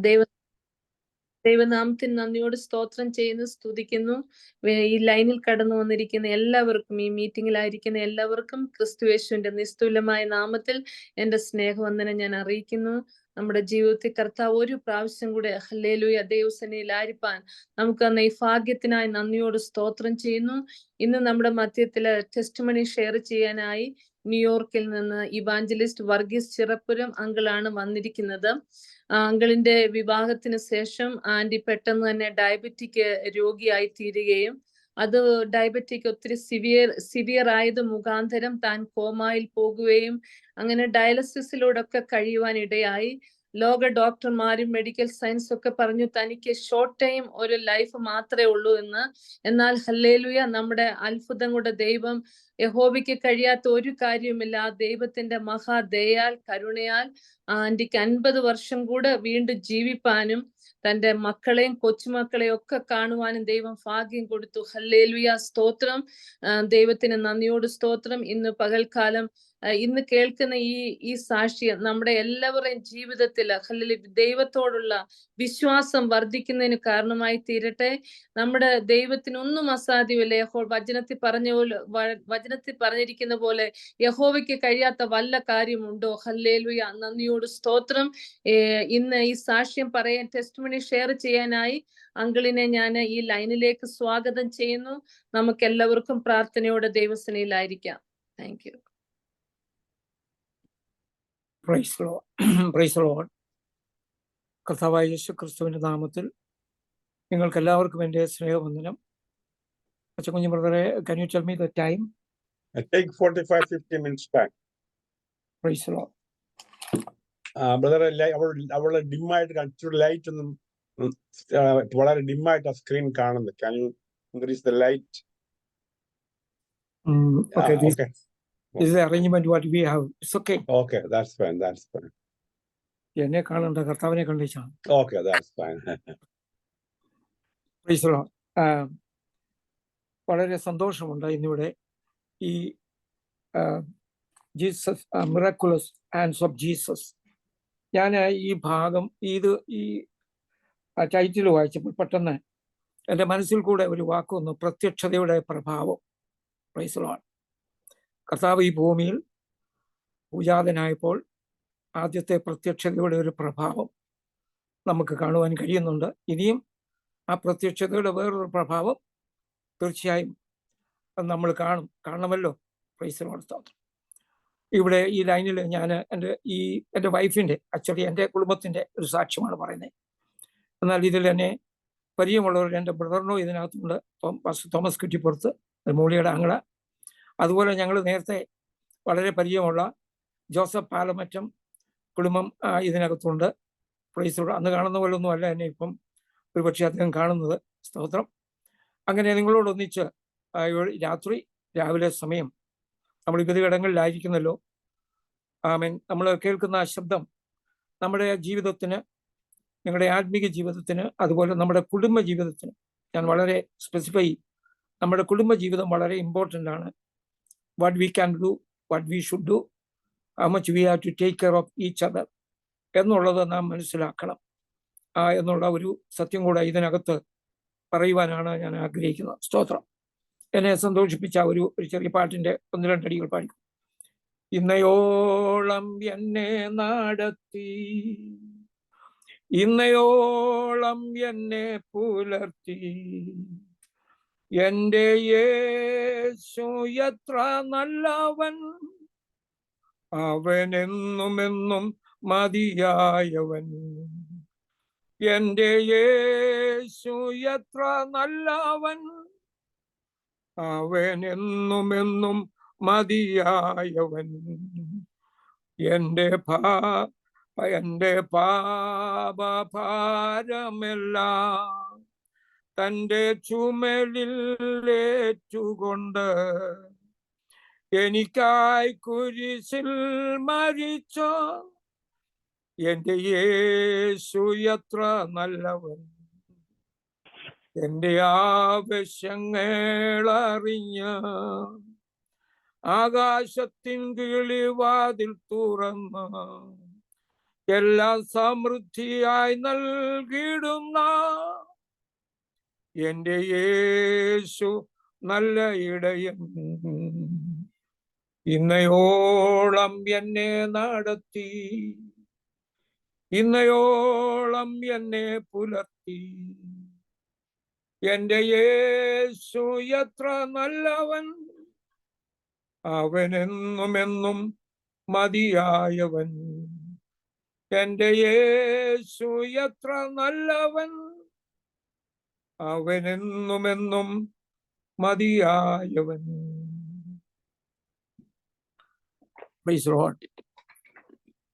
ദൈവ ദൈവനാമത്തിന് നന്ദിയോട് സ്തോത്രം ചെയ്യുന്നു, സ്തുതിക്കുന്നു. ഈ ലൈനിൽ കടന്നു വന്നിരിക്കുന്ന എല്ലാവർക്കും, ഈ മീറ്റിംഗിലായിരിക്കുന്ന എല്ലാവർക്കും ക്രിസ്തുയേശുവിന്റെ നിസ്തുലമായ നാമത്തിൽ എന്റെ സ്നേഹവന്ദനം ഞാൻ അറിയിക്കുന്നു. നമ്മുടെ ജീവിതത്തിൽ കർത്താവ് ഒരു പ്രാവശ്യം കൂടെ ഹല്ലേലൂയ ദൈവസന്നിധിയിൽ ആയിരിക്കാൻ നമുക്ക് തന്ന ഈ ഭാഗ്യത്തിനായി നന്ദിയോട് സ്തോത്രം ചെയ്യുന്നു. ഇന്ന് നമ്മുടെ മധ്യത്തില് ടെസ്റ്റ് മണി ഷെയർ ചെയ്യാനായി ന്യൂയോർക്കിൽ നിന്ന് ഇവാഞ്ചലിസ്റ്റ് വർഗീസ് ചിറപ്പുരം അങ്കിളാണ് വന്നിരിക്കുന്നത്. അങ്കിളിന്റെ വിവാഹത്തിന് ശേഷം ആന്റി പെട്ടെന്ന് തന്നെ ഡയബറ്റിക് രോഗിയായി തീരുകയും അത് ഡയബറ്റിക് ഒത്തിരി സിവിയർ ആയത് മുഖാന്തരം താൻ കോമായിൽ പോകുകയും അങ്ങനെ ഡയാലിസിസിലൂടെയൊക്കെ കഴിയുവാൻ ഇടയായി. ലോക ഡോക്ടർമാരും മെഡിക്കൽ സയൻസ് ഒക്കെ പറഞ്ഞു തനിക്ക് ഷോർട്ട് ടൈം ഒരു ലൈഫ് മാത്രമേ ഉള്ളൂ എന്ന്. എന്നാൽ ഹല്ലേലൂയ, നമ്മുടെ അത്ഭുതം കൊണ്ട് ദൈവം, യഹോവയ്ക്ക് കഴിയാത്ത ഒരു കാര്യവുമില്ല. ദൈവത്തിന്റെ മഹാദയാൽ കരുണയാൽ ആന്റിക്ക് 50 വർഷം കൂടെ വീണ്ടും ജീവിപ്പാനും തന്റെ മക്കളെയും കൊച്ചുമക്കളെയും ഒക്കെ കാണുവാനും ദൈവം ഭാഗ്യം കൊടുത്തു. ഹല്ലേലൂയ, സ്തോത്രം. ദൈവത്തിന് നന്ദിയോട് സ്തോത്രം. ഇന്ന് പകൽക്കാലം ഇന്ന് കേൾക്കുന്ന ഈ സാക്ഷ്യം നമ്മുടെ എല്ലാവരുടെയും ജീവിതത്തിൽ ദൈവത്തോടുള്ള വിശ്വാസം വർദ്ധിക്കുന്നതിന് കാരണമായി തീരട്ടെ. നമ്മുടെ ദൈവത്തിനൊന്നും അസാധ്യമല്ല. വചനത്തിൽ പറഞ്ഞിരിക്കുന്ന പോലെ യഹോവയ്ക്ക് കഴിയാത്ത വല്ല കാര്യമുണ്ടോ? ഹല്ലേലൂയ, നന്ദിയോട് സ്തോത്രം. ഇന്ന് ഈ സാക്ഷ്യം പറയാൻ, ടെസ്റ്റ് മണി ഷെയർ ചെയ്യാനായി അങ്കിളിനെ ഞാൻ ഈ ലൈനിലേക്ക് സ്വാഗതം ചെയ്യുന്നു. നമുക്ക് എല്ലാവർക്കും പ്രാർത്ഥനയോടെ ദൈവസന്നിധിയിലായിരിക്കാം. Thank you. Praise Lord. കർത്താവായ യേശു ക്രിസ്തുവിന്റെ നാമത്തിൽ നിങ്ങൾക്ക് എല്ലാവർക്കും എൻ്റെ സ്നേഹവന്ദനം. അച്ഛൻകുഞ്ഞ് ബ്രദറെ, can you tell me the time? I take 45-50 minutes back. Praise the Lord. ബ്രദറെ, അവളെ ഡിമ്മായിട്ട് കണ്ടിട്ട് ലൈറ്റ് ഒന്നും വളരെ ഡിമ്മായിട്ട് ആ സ്ക്രീൻ കാണുന്നത്. Can you increase the light? Okay, this Okay. is the arrangement what we have. It's okay. Okay, that's fine. എന്നെ കാണണ്ട, കർത്താവിനെ കണ്ടിച്ചാണ്. Okay, that's fine. Praise the Lord. വളരെ സന്തോഷമുണ്ട് ഇന്നിവിടെ ഈ Jesus miraculous hands of Jesus. ഞാൻ ഈ ഭാഗം ഈ ടൈറ്റിൽ വായിച്ചപ്പോൾ പെട്ടെന്ന് എൻ്റെ മനസ്സിൽ കൂടെ ഒരു വാക്കൊന്ന്, പ്രത്യക്ഷതയുടെ പ്രഭാവം. Price the Lord. കർത്താവ് ഈ ഭൂമിയിൽ പൂജാതനായപ്പോൾ ആദ്യത്തെ പ്രത്യക്ഷതയുടെ ഒരു പ്രഭാവം നമുക്ക് കാണുവാൻ കഴിയുന്നുണ്ട്. ഇനിയും ആ പ്രത്യക്ഷതയുടെ വേറൊരു പ്രഭാവം തീർച്ചയായും നമ്മൾ കാണണമല്ലോ. Praise the Lord. സ്തോത്രം. ഇവിടെ ഈ ലൈനിൽ ഞാൻ എൻ്റെ വൈഫിൻ്റെ, ആക്ച്വലി എൻ്റെ കുടുംബത്തിൻ്റെ ഒരു സാക്ഷ്യമാണ് പറയുന്നത്. എന്നാൽ ഇതിൽ എന്നെ പരിചയമുള്ളവർ എൻ്റെ ബ്രദറിനോ ഇതിനകത്തുണ്ട്. തോമസ് കുറ്റിപ്പുറത്ത്, മൂളിയുടെ ആങ്ങള. അതുപോലെ ഞങ്ങൾ നേരത്തെ വളരെ പരിചയമുള്ള ജോസഫ് പാലമറ്റം കുടുംബം ഇതിനകത്തുണ്ട്. Price the Lord. അന്ന് കാണുന്ന പോലെ ഒന്നും അല്ല എന്നെ ഇപ്പം ഒരുപക്ഷെ അദ്ദേഹം കാണുന്നത്. സ്തോത്രം. അങ്ങനെ നിങ്ങളോടൊന്നിച്ച് രാവിലെ സമയം നമ്മൾ വിവിധ ഇടങ്ങളിലായിരിക്കുന്നല്ലോ. ആമേൻ. നമ്മൾ കേൾക്കുന്ന ആ ശബ്ദം നമ്മുടെ ജീവിതത്തിന്, നിങ്ങളുടെ ആത്മീക ജീവിതത്തിന്, അതുപോലെ നമ്മുടെ കുടുംബ ജീവിതത്തിന്, ഞാൻ വളരെ സ്പെസിഫൈ, നമ്മുടെ കുടുംബ ജീവിതം വളരെ ഇമ്പോർട്ടൻ്റ് ആണ്. What we can do, what we should do, how much we have to take care of each other എന്നുള്ളത് നാം മനസ്സിലാക്കണം. എന്നുള്ള ഒരു സത്യം കൂടെ ഇതിനകത്ത് പറയുവാനാണ് ഞാൻ ആഗ്രഹിക്കുന്നത്. സ്തോത്രം. എന്നെ സന്തോഷിപ്പിച്ച ഒരു ചെറിയ പാട്ടിൻ്റെ 1-2 അടികൾ പാടിക്കും. ഇന്നയോളം എന്നെ നടത്തി, ഇന്നയോളം എന്നെ പുലർത്തി, എൻ്റെ യേശു എത്ര നല്ലവൻ, അവനെന്നുമെന്നും മതിയായവൻ. എൻ്റെ യേശു എത്ര നല്ലവൻ, അവനെന്നുമെന്നും മതിയായവൻ. എൻ്റെ പാപഭാരമെല്ലാം തൻ്റെ ചുമലിൽ ഏറ്റുകൊണ്ട് എനിക്കായി കുരിശിൽ മരിച്ചോ എൻ്റെ യേശു എത്ര നല്ലവൻ. എൻ്റെ ആവശ്യങ്ങളറിഞ്ഞ് ആകാശത്തിൻ കിളിവാതിൽ തുറന്ന് എല്ലാം സമൃദ്ധിയായി നൽകിയിടുന്ന എന്റെ യേശു നല്ല ഇടയൻ, ഇന്നയോളം എന്നെ നടത്തി, ഇന്നയോളം എന്നെ പുലർത്തി. എന്റെ യേശു എത്ര നല്ലവൻ, അവനെന്നുമെന്നും മതിയായവൻ. എന്റെ യേശു എത്ര നല്ലവൻ, അവനെന്നുമെന്നും മതിയായവൻ. Praise the Lord.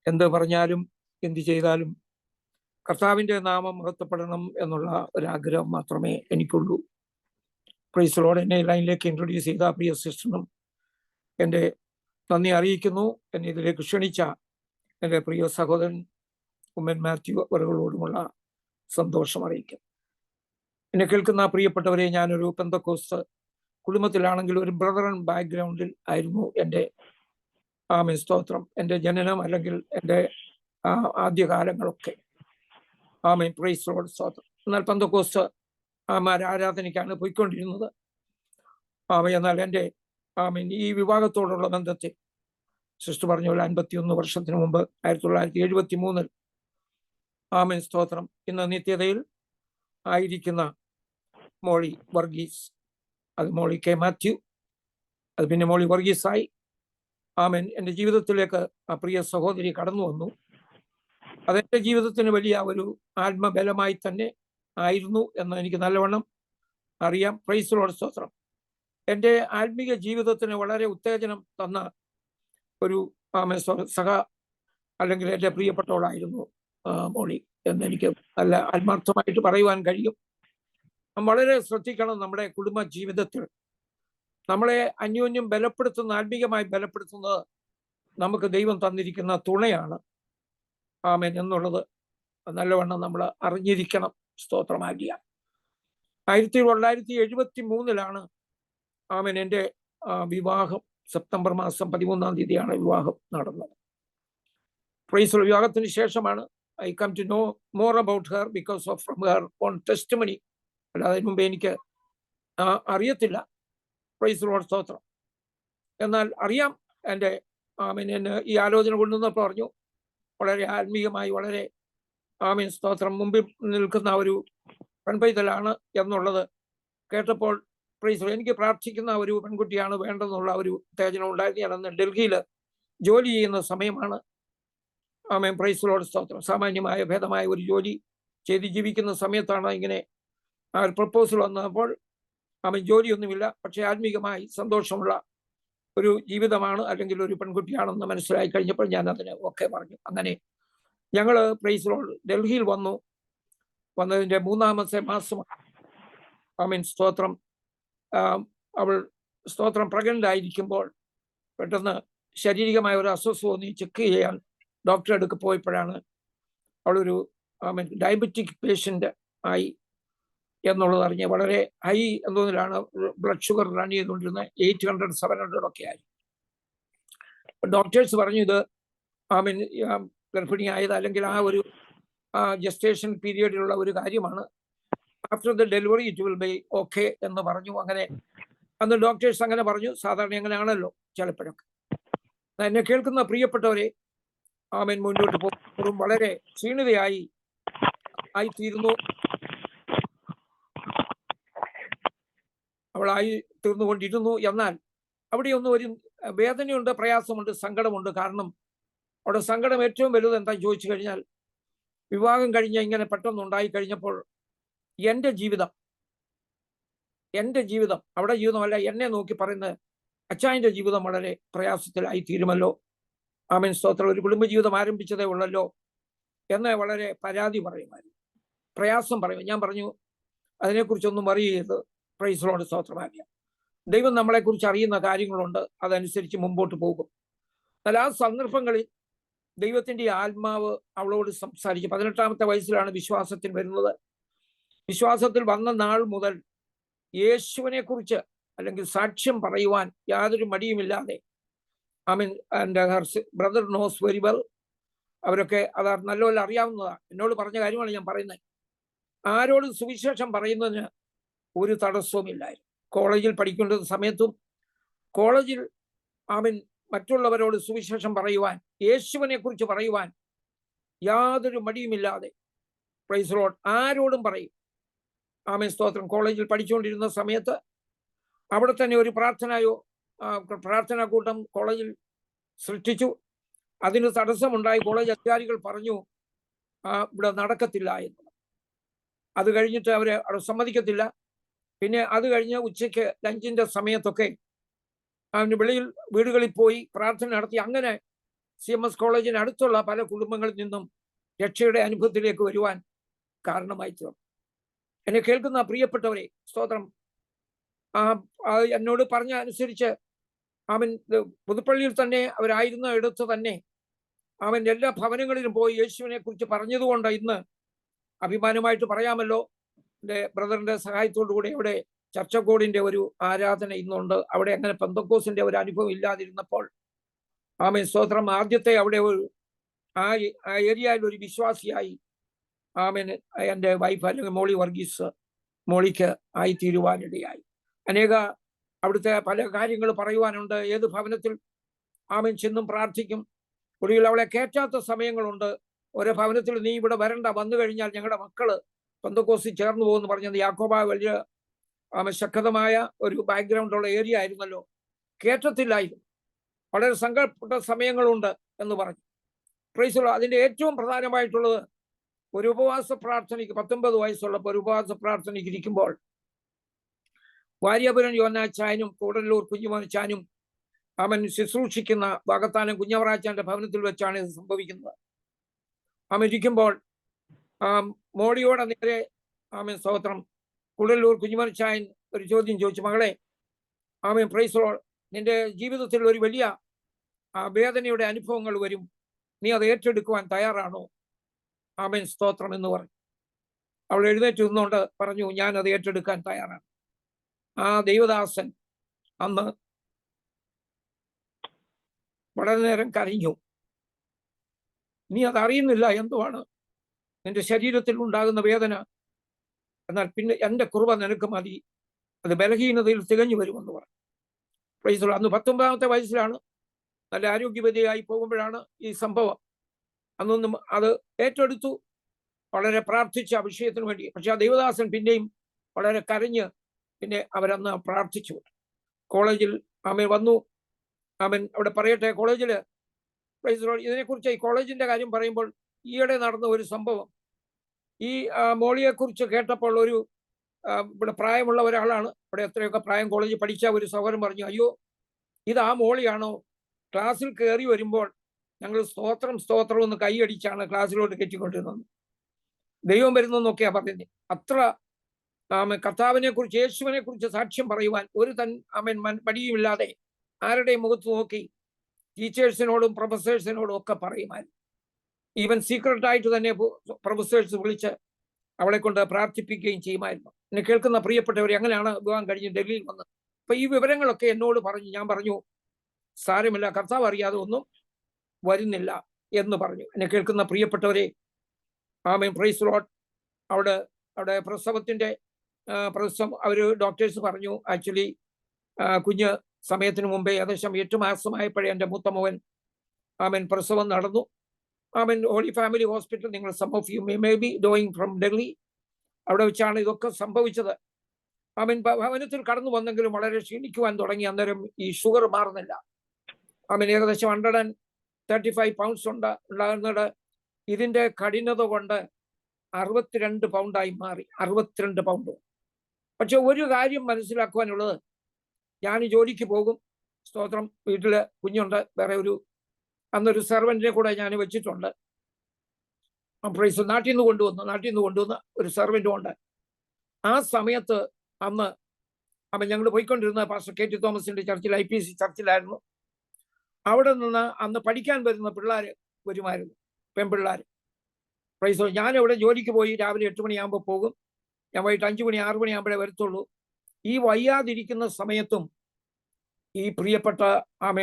എന്ത് പറഞ്ഞാലും എന്ത് ചെയ്താലും കർത്താവിൻ്റെ നാമം മഹത്വപ്പെടണം എന്നുള്ള ഒരാഗ്രഹം മാത്രമേ എനിക്കുള്ളൂ. Price the Lord. എന്നെ ലൈനിലേക്ക് ഇൻട്രൊഡ്യൂസ് ചെയ്ത പ്രിയ സിസ്റ്ററിനും എൻ്റെ നന്ദി അറിയിക്കുന്നു. എന്നെ ഇതിലേക്ക് ക്ഷണിച്ച എൻ്റെ പ്രിയ സഹോദരൻ ഉമ്മൻ മാത്യു അവരോടുമുള്ള സന്തോഷം അറിയിക്കും. എന്നെ കേൾക്കുന്ന പ്രിയപ്പെട്ടവരെ, ഞാനൊരു പെന്തക്കോസ്ത് കുടുംബത്തിലാണെങ്കിൽ ഒരു ബ്രദറൻ ബാക്ക്ഗ്രൗണ്ടിൽ ആയിരുന്നു എൻ്റെ സ്തോത്രം, എൻ്റെ ജനനം അല്ലെങ്കിൽ എൻ്റെ ആദ്യകാലങ്ങളൊക്കെ. ആമേൻ, പ്രൈസ് ദി ലോർഡ്, സ്തോത്രം. എന്നാൽ പെന്തക്കോസ്ത് ആരാധനയ്ക്കാണ് പോയിക്കൊണ്ടിരുന്നത്. എന്നാൽ എൻ്റെ ഈ വിവാഹത്തോടുള്ള ബന്ധത്തിൽ സിസ്റ്റർ പറഞ്ഞ പോലെ 51 വർഷത്തിന് മുമ്പ് 1973 ആമേൻ, സ്തോത്രം, ഇന്ന് നിത്യതയിൽ ആയിരിക്കുന്ന മോളി വർഗീസ്, അത് മോളി കെ മാത്യു, അത് പിന്നെ മോളി വർഗീസായി. ആമേൻ. എൻ്റെ ജീവിതത്തിലേക്ക് ആ പ്രിയ സഹോദരി കടന്നു വന്നു. അതെൻ്റെ ജീവിതത്തിന് വലിയ ഒരു ആത്മബലമായി തന്നെ ആയിരുന്നു എന്ന് എനിക്ക് നല്ലവണ്ണം അറിയാം. പ്രൈസ് ദി ലോർഡ്, സ്തോത്രം. എൻ്റെ ആത്മീക ജീവിതത്തിന് വളരെ ഉത്തേജനം തന്ന ഒരു സഹ അല്ലെങ്കിൽ എൻ്റെ പ്രിയപ്പെട്ടവളായിരുന്നു മോളി എന്നെനിക്ക് നല്ല ആത്മാർത്ഥമായിട്ട് പറയുവാൻ കഴിയും. വളരെ ശ്രദ്ധിക്കണം, നമ്മുടെ കുടുംബ ജീവിതത്തിൽ നമ്മളെ അന്യോന്യം ബലപ്പെടുത്തുന്ന, ആത്മീകമായി ബലപ്പെടുത്തുന്നത് നമുക്ക് ദൈവം തന്നിരിക്കുന്ന തുണയാണ്. ആമേൻ എന്നുള്ളത് നല്ലവണ്ണം നമ്മൾ അറിഞ്ഞിരിക്കണം. സ്തോത്രമാകിയ 1973 ആമേൻ എൻ്റെ വിവാഹം സെപ്റ്റംബർ മാസം 13-ാം തീയതിയാണ് വിവാഹം നടന്നത്. Praise the Lord. വിവാഹത്തിന് ശേഷമാണ് I come to know more about her because of from her own testimony. അല്ലാതെ അതിന് മുമ്പേ എനിക്ക് അറിയത്തില്ല. പ്രൈസ് ദി ലോർഡ്, സ്തോത്രം. എന്നാൽ അറിയാം. എൻ്റെ എന്നെ ഈ ആലോചന കൊണ്ടുവന്നപ്പോൾ പറഞ്ഞു, വളരെ ആത്മീയമായി വളരെ സ്തോത്രം മുമ്പിൽ നിൽക്കുന്ന ഒരു പെൺപൈതലാണ് എന്നുള്ളത് കേട്ടപ്പോൾ പ്രൈസ് ദി ലോർഡ്, എനിക്ക് പ്രാർത്ഥിക്കുന്ന ഒരു പെൺകുട്ടിയാണ് വേണ്ടെന്നുള്ള ഒരു ഉത്തേജനം ഉണ്ടായിരുന്നു. ഞാനന്ന് ഡൽഹിയിൽ ജോലി ചെയ്യുന്ന സമയമാണ്. പ്രൈസ് ദി ലോർഡ്, സ്തോത്രം. സാമാന്യമായ ഭേദമായ ഒരു ജോലി ചെയ്ത് ജീവിക്കുന്ന സമയത്താണ് ഇങ്ങനെ ഒരു പ്രപ്പോസൽ വന്നപ്പോൾ ജോലിയൊന്നുമില്ല, പക്ഷെ ആത്മീകമായി സന്തോഷമുള്ള ഒരു ജീവിതമാണ് അല്ലെങ്കിൽ ഒരു പെൺകുട്ടിയാണെന്ന് മനസ്സിലായി കഴിഞ്ഞപ്പോൾ ഞാൻ അതിന് ഓക്കെ പറഞ്ഞു. അങ്ങനെ ഞങ്ങൾ പ്രൈസ് ദി ലോർഡ് ഡൽഹിയിൽ വന്നതിൻ്റെ 3-ാമത്തെ മാസം സ്തോത്രം അവൾ സ്തോത്രം പ്രഗ്നന്റ് ആയിരിക്കുമ്പോൾ പെട്ടെന്ന് ശാരീരികമായ ഒരു അസ്വസ്ഥത തോന്നി. ചെക്ക് ചെയ്യാൻ ഡോക്ടറെ അടുക്ക് പോയപ്പോഴാണ് അവളൊരു ഡയബറ്റിക് പേഷ്യൻ്റ് ആയി എന്നുള്ളത് അറിഞ്ഞ് വളരെ ഹൈ എന്തോന്നിലാണ് ബ്ലഡ് ഷുഗർ റൺ ചെയ്തുകൊണ്ടിരുന്നത്. 800-700 ഒക്കെ ആയി. ഡോക്ടേഴ്സ് പറഞ്ഞു ഇത് ഗർഭിണിയായത് അല്ലെങ്കിൽ ആ ഒരു ജസ്റ്റേഷൻ പീരിയഡിലുള്ള ഒരു കാര്യമാണ്. After the delivery it will be okay എന്ന് പറഞ്ഞു. അങ്ങനെ അന്ന് ഡോക്ടേഴ്സ് അങ്ങനെ പറഞ്ഞു. സാധാരണ അങ്ങനെയാണല്ലോ ചിലപ്പോഴൊക്കെ. എന്നെ കേൾക്കുന്ന പ്രിയപ്പെട്ടവരെ, മുന്നോട്ട് പോകുമ്പോഴും വളരെ ക്ഷീണിതയായി ആയിത്തീരുന്നു. അവളായി തീർന്നുകൊണ്ടിരുന്നു. എന്നാൽ അവിടെയൊന്നും ഒരു വേദനയുണ്ട്, പ്രയാസമുണ്ട്, സങ്കടമുണ്ട്. കാരണം അവിടെ സങ്കടം ഏറ്റവും വലുത് എന്താ ചോദിച്ചു കഴിഞ്ഞാൽ, വിവാഹം കഴിഞ്ഞ ഇങ്ങനെ പെട്ടെന്ന് ഉണ്ടായി കഴിഞ്ഞപ്പോൾ എൻ്റെ ജീവിതം അവിടെ ജീവിതമല്ല, എന്നെ നോക്കി പറയുന്നത് അച്ചായൻ്റെ ജീവിതം വളരെ പ്രയാസത്തിലായി തീരുമല്ലോ. സ്തോത്രം. ഒരു കുടുംബജീവിതം ആരംഭിച്ചതേ ഉള്ളല്ലോ എന്ന് വളരെ പരാതി പറയുമായിരുന്നു, പ്രയാസം പറയും. ഞാൻ പറഞ്ഞു അതിനെക്കുറിച്ചൊന്നും അറിയരുത്. പ്രൈസ് ദി ലോർഡ്, സ്തോത്രമാകിയ ദൈവം നമ്മളെക്കുറിച്ച് അറിയുന്ന കാര്യങ്ങളുണ്ട്, അതനുസരിച്ച് മുമ്പോട്ട് പോകും. എന്നാൽ ആ സന്ദർഭങ്ങളിൽ ദൈവത്തിൻ്റെ ആത്മാവ് അവളോട് സംസാരിച്ചു. 18-ാമത്തെ വയസ്സിലാണ് വിശ്വാസത്തിൽ വരുന്നത്. വിശ്വാസത്തിൽ വന്ന നാൾ മുതൽ യേശുവിനെ കുറിച്ച് അല്ലെങ്കിൽ സാക്ഷ്യം പറയുവാൻ യാതൊരു മടിയുമില്ലാതെ and her brother knows very well. അവരൊക്കെ അത് നല്ലപോലെ അറിയാവുന്നതാണ്. എന്നോട് പറഞ്ഞ കാര്യമാണ് ഞാൻ പറയുന്നത്. ആരോടും സുവിശേഷം പറയുന്നതിന് ഒരു തടസ്സവുമില്ലായിരുന്നു. കോളേജിൽ പഠിക്കേണ്ട സമയത്തും കോളേജിൽ അവൻ മറ്റുള്ളവരോട് സുവിശേഷം പറയുവാൻ, യേശുവിനെ കുറിച്ച് പറയുവാൻ യാതൊരു മടിയുമില്ലാതെ പ്രൈസ് ലോർഡ് ആരോടും പറയും. ആമേൻ, സ്തോത്രം. കോളേജിൽ പഠിച്ചുകൊണ്ടിരുന്ന സമയത്ത് അവിടെ തന്നെ ഒരു പ്രാർത്ഥനാ കൂട്ടം കോളേജിൽ സൃഷ്ടിച്ചു. അതിന് തടസ്സമുണ്ടായി. കോളേജ് അധികാരികൾ പറഞ്ഞു ഇവിടെ നടക്കത്തില്ല എന്ന്. അത് കഴിഞ്ഞിട്ട് അവരെ അവിടെ സമ്മതിക്കത്തില്ല. പിന്നെ അത് കഴിഞ്ഞ് ഉച്ചയ്ക്ക് ലഞ്ചിന്റെ സമയത്തൊക്കെ അവന് വെളിയിൽ വീടുകളിൽ പോയി പ്രാർത്ഥന നടത്തി. അങ്ങനെ CMS കോളേജിന് അടുത്തുള്ള പല കുടുംബങ്ങളിൽ നിന്നും രക്ഷയുടെ അനുഭവത്തിലേക്ക് വരുവാൻ കാരണമായി തീർന്നു. എന്നെ കേൾക്കുന്ന പ്രിയപ്പെട്ടവരെ, സ്തോത്രം, എന്നോട് പറഞ്ഞ അനുസരിച്ച് അവൻ പുതുപ്പള്ളിയിൽ തന്നെ അവരായിരുന്ന ഇടത്ത് തന്നെ അവൻ എല്ലാ ഭവനങ്ങളിലും പോയി യേശുവിനെ കുറിച്ച് പറഞ്ഞതുകൊണ്ട് ഇന്ന് അഭിമാനമായിട്ട് പറയാമല്ലോ, എൻ്റെ ബ്രദറിന്റെ സഹായത്തോടു കൂടി അവിടെ ചർച്ചക്കോടിന്റെ ഒരു ആരാധന ഇന്നുണ്ട്. അവിടെ അങ്ങനെ പെന്തക്കോസിന്റെ ഒരു അനുഭവം ഇല്ലാതിരുന്നപ്പോൾ ആമേൻ, സ്തോത്രം, ആദ്യത്തെ അവിടെ ഒരു ആ ഏരിയയിൽ ഒരു വിശ്വാസിയായി ആമേൻ എൻ്റെ വൈഫ് അല്ലെങ്കിൽ മോളി വർഗീസ് മോളിക്ക് ആയിത്തീരുവാനിടയായി. അനേക അവിടുത്തെ പല കാര്യങ്ങൾ പറയുവാനുണ്ട്. ഏത് ഭവനത്തിൽ ആമേൻ ചെന്നും പ്രാർത്ഥിക്കും. ഒടുവിൽ അവളെ കയറ്റാത്ത സമയങ്ങളുണ്ട്. ഓരോ ഭവനത്തിൽ നീ ഇവിടെ വരണ്ട, വന്നു കഴിഞ്ഞാൽ ഞങ്ങളുടെ മക്കള് പെന്തക്കോസിൽ ചേർന്ന് പോകുമെന്ന് പറഞ്ഞത്. യാക്കോബ വലിയ ശക്തമായ ഒരു ബാക്ക്ഗ്രൗണ്ട് ഉള്ള ഏരിയ ആയിരുന്നല്ലോ. കയറ്റത്തില്ലായിരുന്നു. വളരെ സങ്കടപ്പെട്ട സമയങ്ങളുണ്ട് എന്ന് പറഞ്ഞു. പ്രൈസ്. അതിന്റെ ഏറ്റവും പ്രധാനമായിട്ടുള്ളത് ഒരു ഉപവാസ പ്രാർത്ഥനയ്ക്ക് 19 വയസ്സുള്ളപ്പോൾ ഒരു ഉപവാസ പ്രാർത്ഥനയ്ക്ക് ഇരിക്കുമ്പോൾ വാര്യപുരം യോനാച്ചാനും കൂടല്ലൂർ കുഞ്ഞുമോനച്ചാനും അവൻ ശുശ്രൂഷിക്കുന്ന വാകത്താനം കുഞ്ഞവറാച്ചാന്റെ ഭവനത്തിൽ വെച്ചാണ് ഇത് സംഭവിക്കുന്നത്. അവൻ ഇരിക്കുമ്പോൾ മോഡിയോടെ നേരെ ആമൻ, സ്തോത്രം, കൂടല്ലൂർ കുഞ്ഞുമോനച്ചായൻ ഒരു ചോദ്യം ചോദിച്ചു. മകളെ, ആമൻ, പ്രൈസ് ലോർഡ്, നിന്റെ ജീവിതത്തിൽ ഒരു വലിയ വേദനയുടെ അനുഭവങ്ങൾ വരും. നീ അത് ഏറ്റെടുക്കുവാൻ തയ്യാറാണോ? ആമേൻ, സ്തോത്രം എന്ന് പറഞ്ഞു. അവൾ എഴുന്നേറ്റ് നിന്നുകൊണ്ട് പറഞ്ഞു, ഞാൻ അത് ഏറ്റെടുക്കാൻ തയ്യാറാണ്. ആ ദൈവദാസൻ അന്ന് വളരെ നേരം കരഞ്ഞു. നീ അത് അറിയുന്നില്ല എന്തുവാണ് നിന്റെ ശരീരത്തിൽ ഉണ്ടാകുന്ന വേദന, എന്നാൽ പിന്നെ എൻ്റെ കൃപ നിനക്ക് മതി, അത് ബലഹീനതയിൽ തികഞ്ഞു വരുമെന്ന് പറഞ്ഞു. Praise Lord. അന്ന് 19-ാമത്തെ വയസ്സിലാണ്, നല്ല ആരോഗ്യവതിയായി പോകുമ്പോഴാണ് ഈ സംഭവം. അന്നൊന്നും അത് ഏറ്റെടുത്തു, വളരെ പ്രാർത്ഥിച്ച ആ വിഷയത്തിന് വേണ്ടി. പക്ഷെ ആ ദൈവദാസൻ പിന്നെയും വളരെ കരഞ്ഞ് പിന്നെ അവരന്ന് പ്രാർത്ഥിച്ചു. കോളേജിൽ അവൻ വന്നു. അവൻ അവിടെ പറയട്ടെ, കോളേജിൽ ഇതിനെക്കുറിച്ച്, ഈ കോളേജിന്റെ കാര്യം പറയുമ്പോൾ ഈയിടെ നടന്ന ഒരു സംഭവം, ഈ മോളിയെക്കുറിച്ച് കേട്ടപ്പോൾ ഒരു ഇവിടെ പ്രായമുള്ള ഒരാളാണ്, ഇവിടെ എത്രയൊക്കെ പ്രായം കോളേജിൽ പഠിച്ച ഒരു സഹോദരൻ പറഞ്ഞു, അയ്യോ ഇത് ആ മോളിയാണോ? ക്ലാസ്സിൽ കയറി വരുമ്പോൾ ഞങ്ങൾ സ്തോത്രം സ്തോത്രം എന്ന് കൈയടിച്ചാണ് ക്ലാസ്സിലോട്ട് കയറ്റിക്കൊണ്ടിരുന്നത്. ദൈവം വരുന്നതെന്നൊക്കെയാ പറയുന്നത്. അത്ര കർത്താവിനെ കുറിച്ച്, യേശുവിനെ കുറിച്ച് സാക്ഷ്യം പറയുവാൻ ഒരു മടിയുമില്ലാതെ ആരുടെയും മുഖത്ത് നോക്കി ടീച്ചേഴ്സിനോടും പ്രൊഫസേഴ്സിനോടും ഒക്കെ പറയുമായിരുന്നു. ഈവൻ സീക്രട്ടായിട്ട് തന്നെ പ്രൊഫസേഴ്സ് വിളിച്ച് അവളെ കൊണ്ട് പ്രാർത്ഥിപ്പിക്കുകയും ചെയ്യുമായിരുന്നു. എന്നെ കേൾക്കുന്ന പ്രിയപ്പെട്ടവരെ, അങ്ങനെയാണ് വിവാഹം കഴിഞ്ഞ് ഡൽഹിയിൽ വന്നത്. അപ്പൊ ഈ വിവരങ്ങളൊക്കെ എന്നോട് പറഞ്ഞു. ഞാൻ പറഞ്ഞു, സാരമില്ല, കർത്താവ് അറിയാതെ ഒന്നും വരുന്നില്ല എന്ന് പറഞ്ഞു. എന്നെ കേൾക്കുന്ന പ്രിയപ്പെട്ടവരെ, ആമേൻ, പ്രൈസ് ലോർഡ്. അവിടെ പ്രസവത്തിന്റെ അവര് ഡോക്ടേഴ്സ് പറഞ്ഞു, ആക്ച്വലി കുഞ്ഞ് സമയത്തിന് മുമ്പേ ഏകദേശം 8 മാസമായപ്പോഴേ എൻ്റെ മൂത്ത മകൻ ആമേൻ പ്രസവം നടന്നു. ആമേൻ, ഹോളി ഫാമിലി ഹോസ്പിറ്റൽ, നിങ്ങൾ some of you may be doing from Delhi, അവിടെ വെച്ചാണ് ഇതൊക്കെ സംഭവിച്ചത്. ആമേൻ, ഭവനത്തിൽ കടന്നു വന്നെങ്കിലും വളരെ ക്ഷീണിക്കുവാൻ തുടങ്ങി. അന്നേരം ഈ ഷുഗർ മാറുന്നില്ല. ആമേൻ, ഏകദേശം 135 പൗണ്ട്സ് ഉണ്ടാകുന്നത് ഇതിന്റെ കഠിനത കൊണ്ട് 62 പൗണ്ടായി മാറി. 62 പൗണ്ട്. പക്ഷെ ഒരു കാര്യം മനസ്സിലാക്കുവാനുള്ളത്, ഞാൻ ജോലിക്ക് പോകും, സ്തോത്രം, വീട്ടില് കുഞ്ഞുണ്ട്, വേറെ അന്നൊരു സെർവന്റിനെ കൂടെ ഞാൻ വെച്ചിട്ടുണ്ട്. പ്രൈസ്. നാട്ടിൽ നിന്ന് കൊണ്ടുവന്ന ഒരു സെർവന്റും ഉണ്ട്. ആ സമയത്ത് അന്ന് ഞങ്ങൾ പോയിക്കൊണ്ടിരുന്ന പാസ്റ്റർ KT തോമസിന്റെ ചർച്ചിൽ, IPC ചർച്ചിലായിരുന്നു. അവിടെ നിന്ന് അന്ന് പഠിക്കാൻ വരുന്ന പിള്ളേര് വരുമായിരുന്നു, പെൺപിള്ളേർ. പ്രൈസ്. ഞാൻ ഇവിടെ ജോലിക്ക് പോയി രാവിലെ 8 മണിയാകുമ്പോൾ പോകും. ഞാൻ വൈകിട്ട് 5 മണി 6 മണിയാകുമ്പോഴേ വരത്തുള്ളൂ. ഈ വയ്യാതിരിക്കുന്ന സമയത്തും ഈ പ്രിയപ്പെട്ട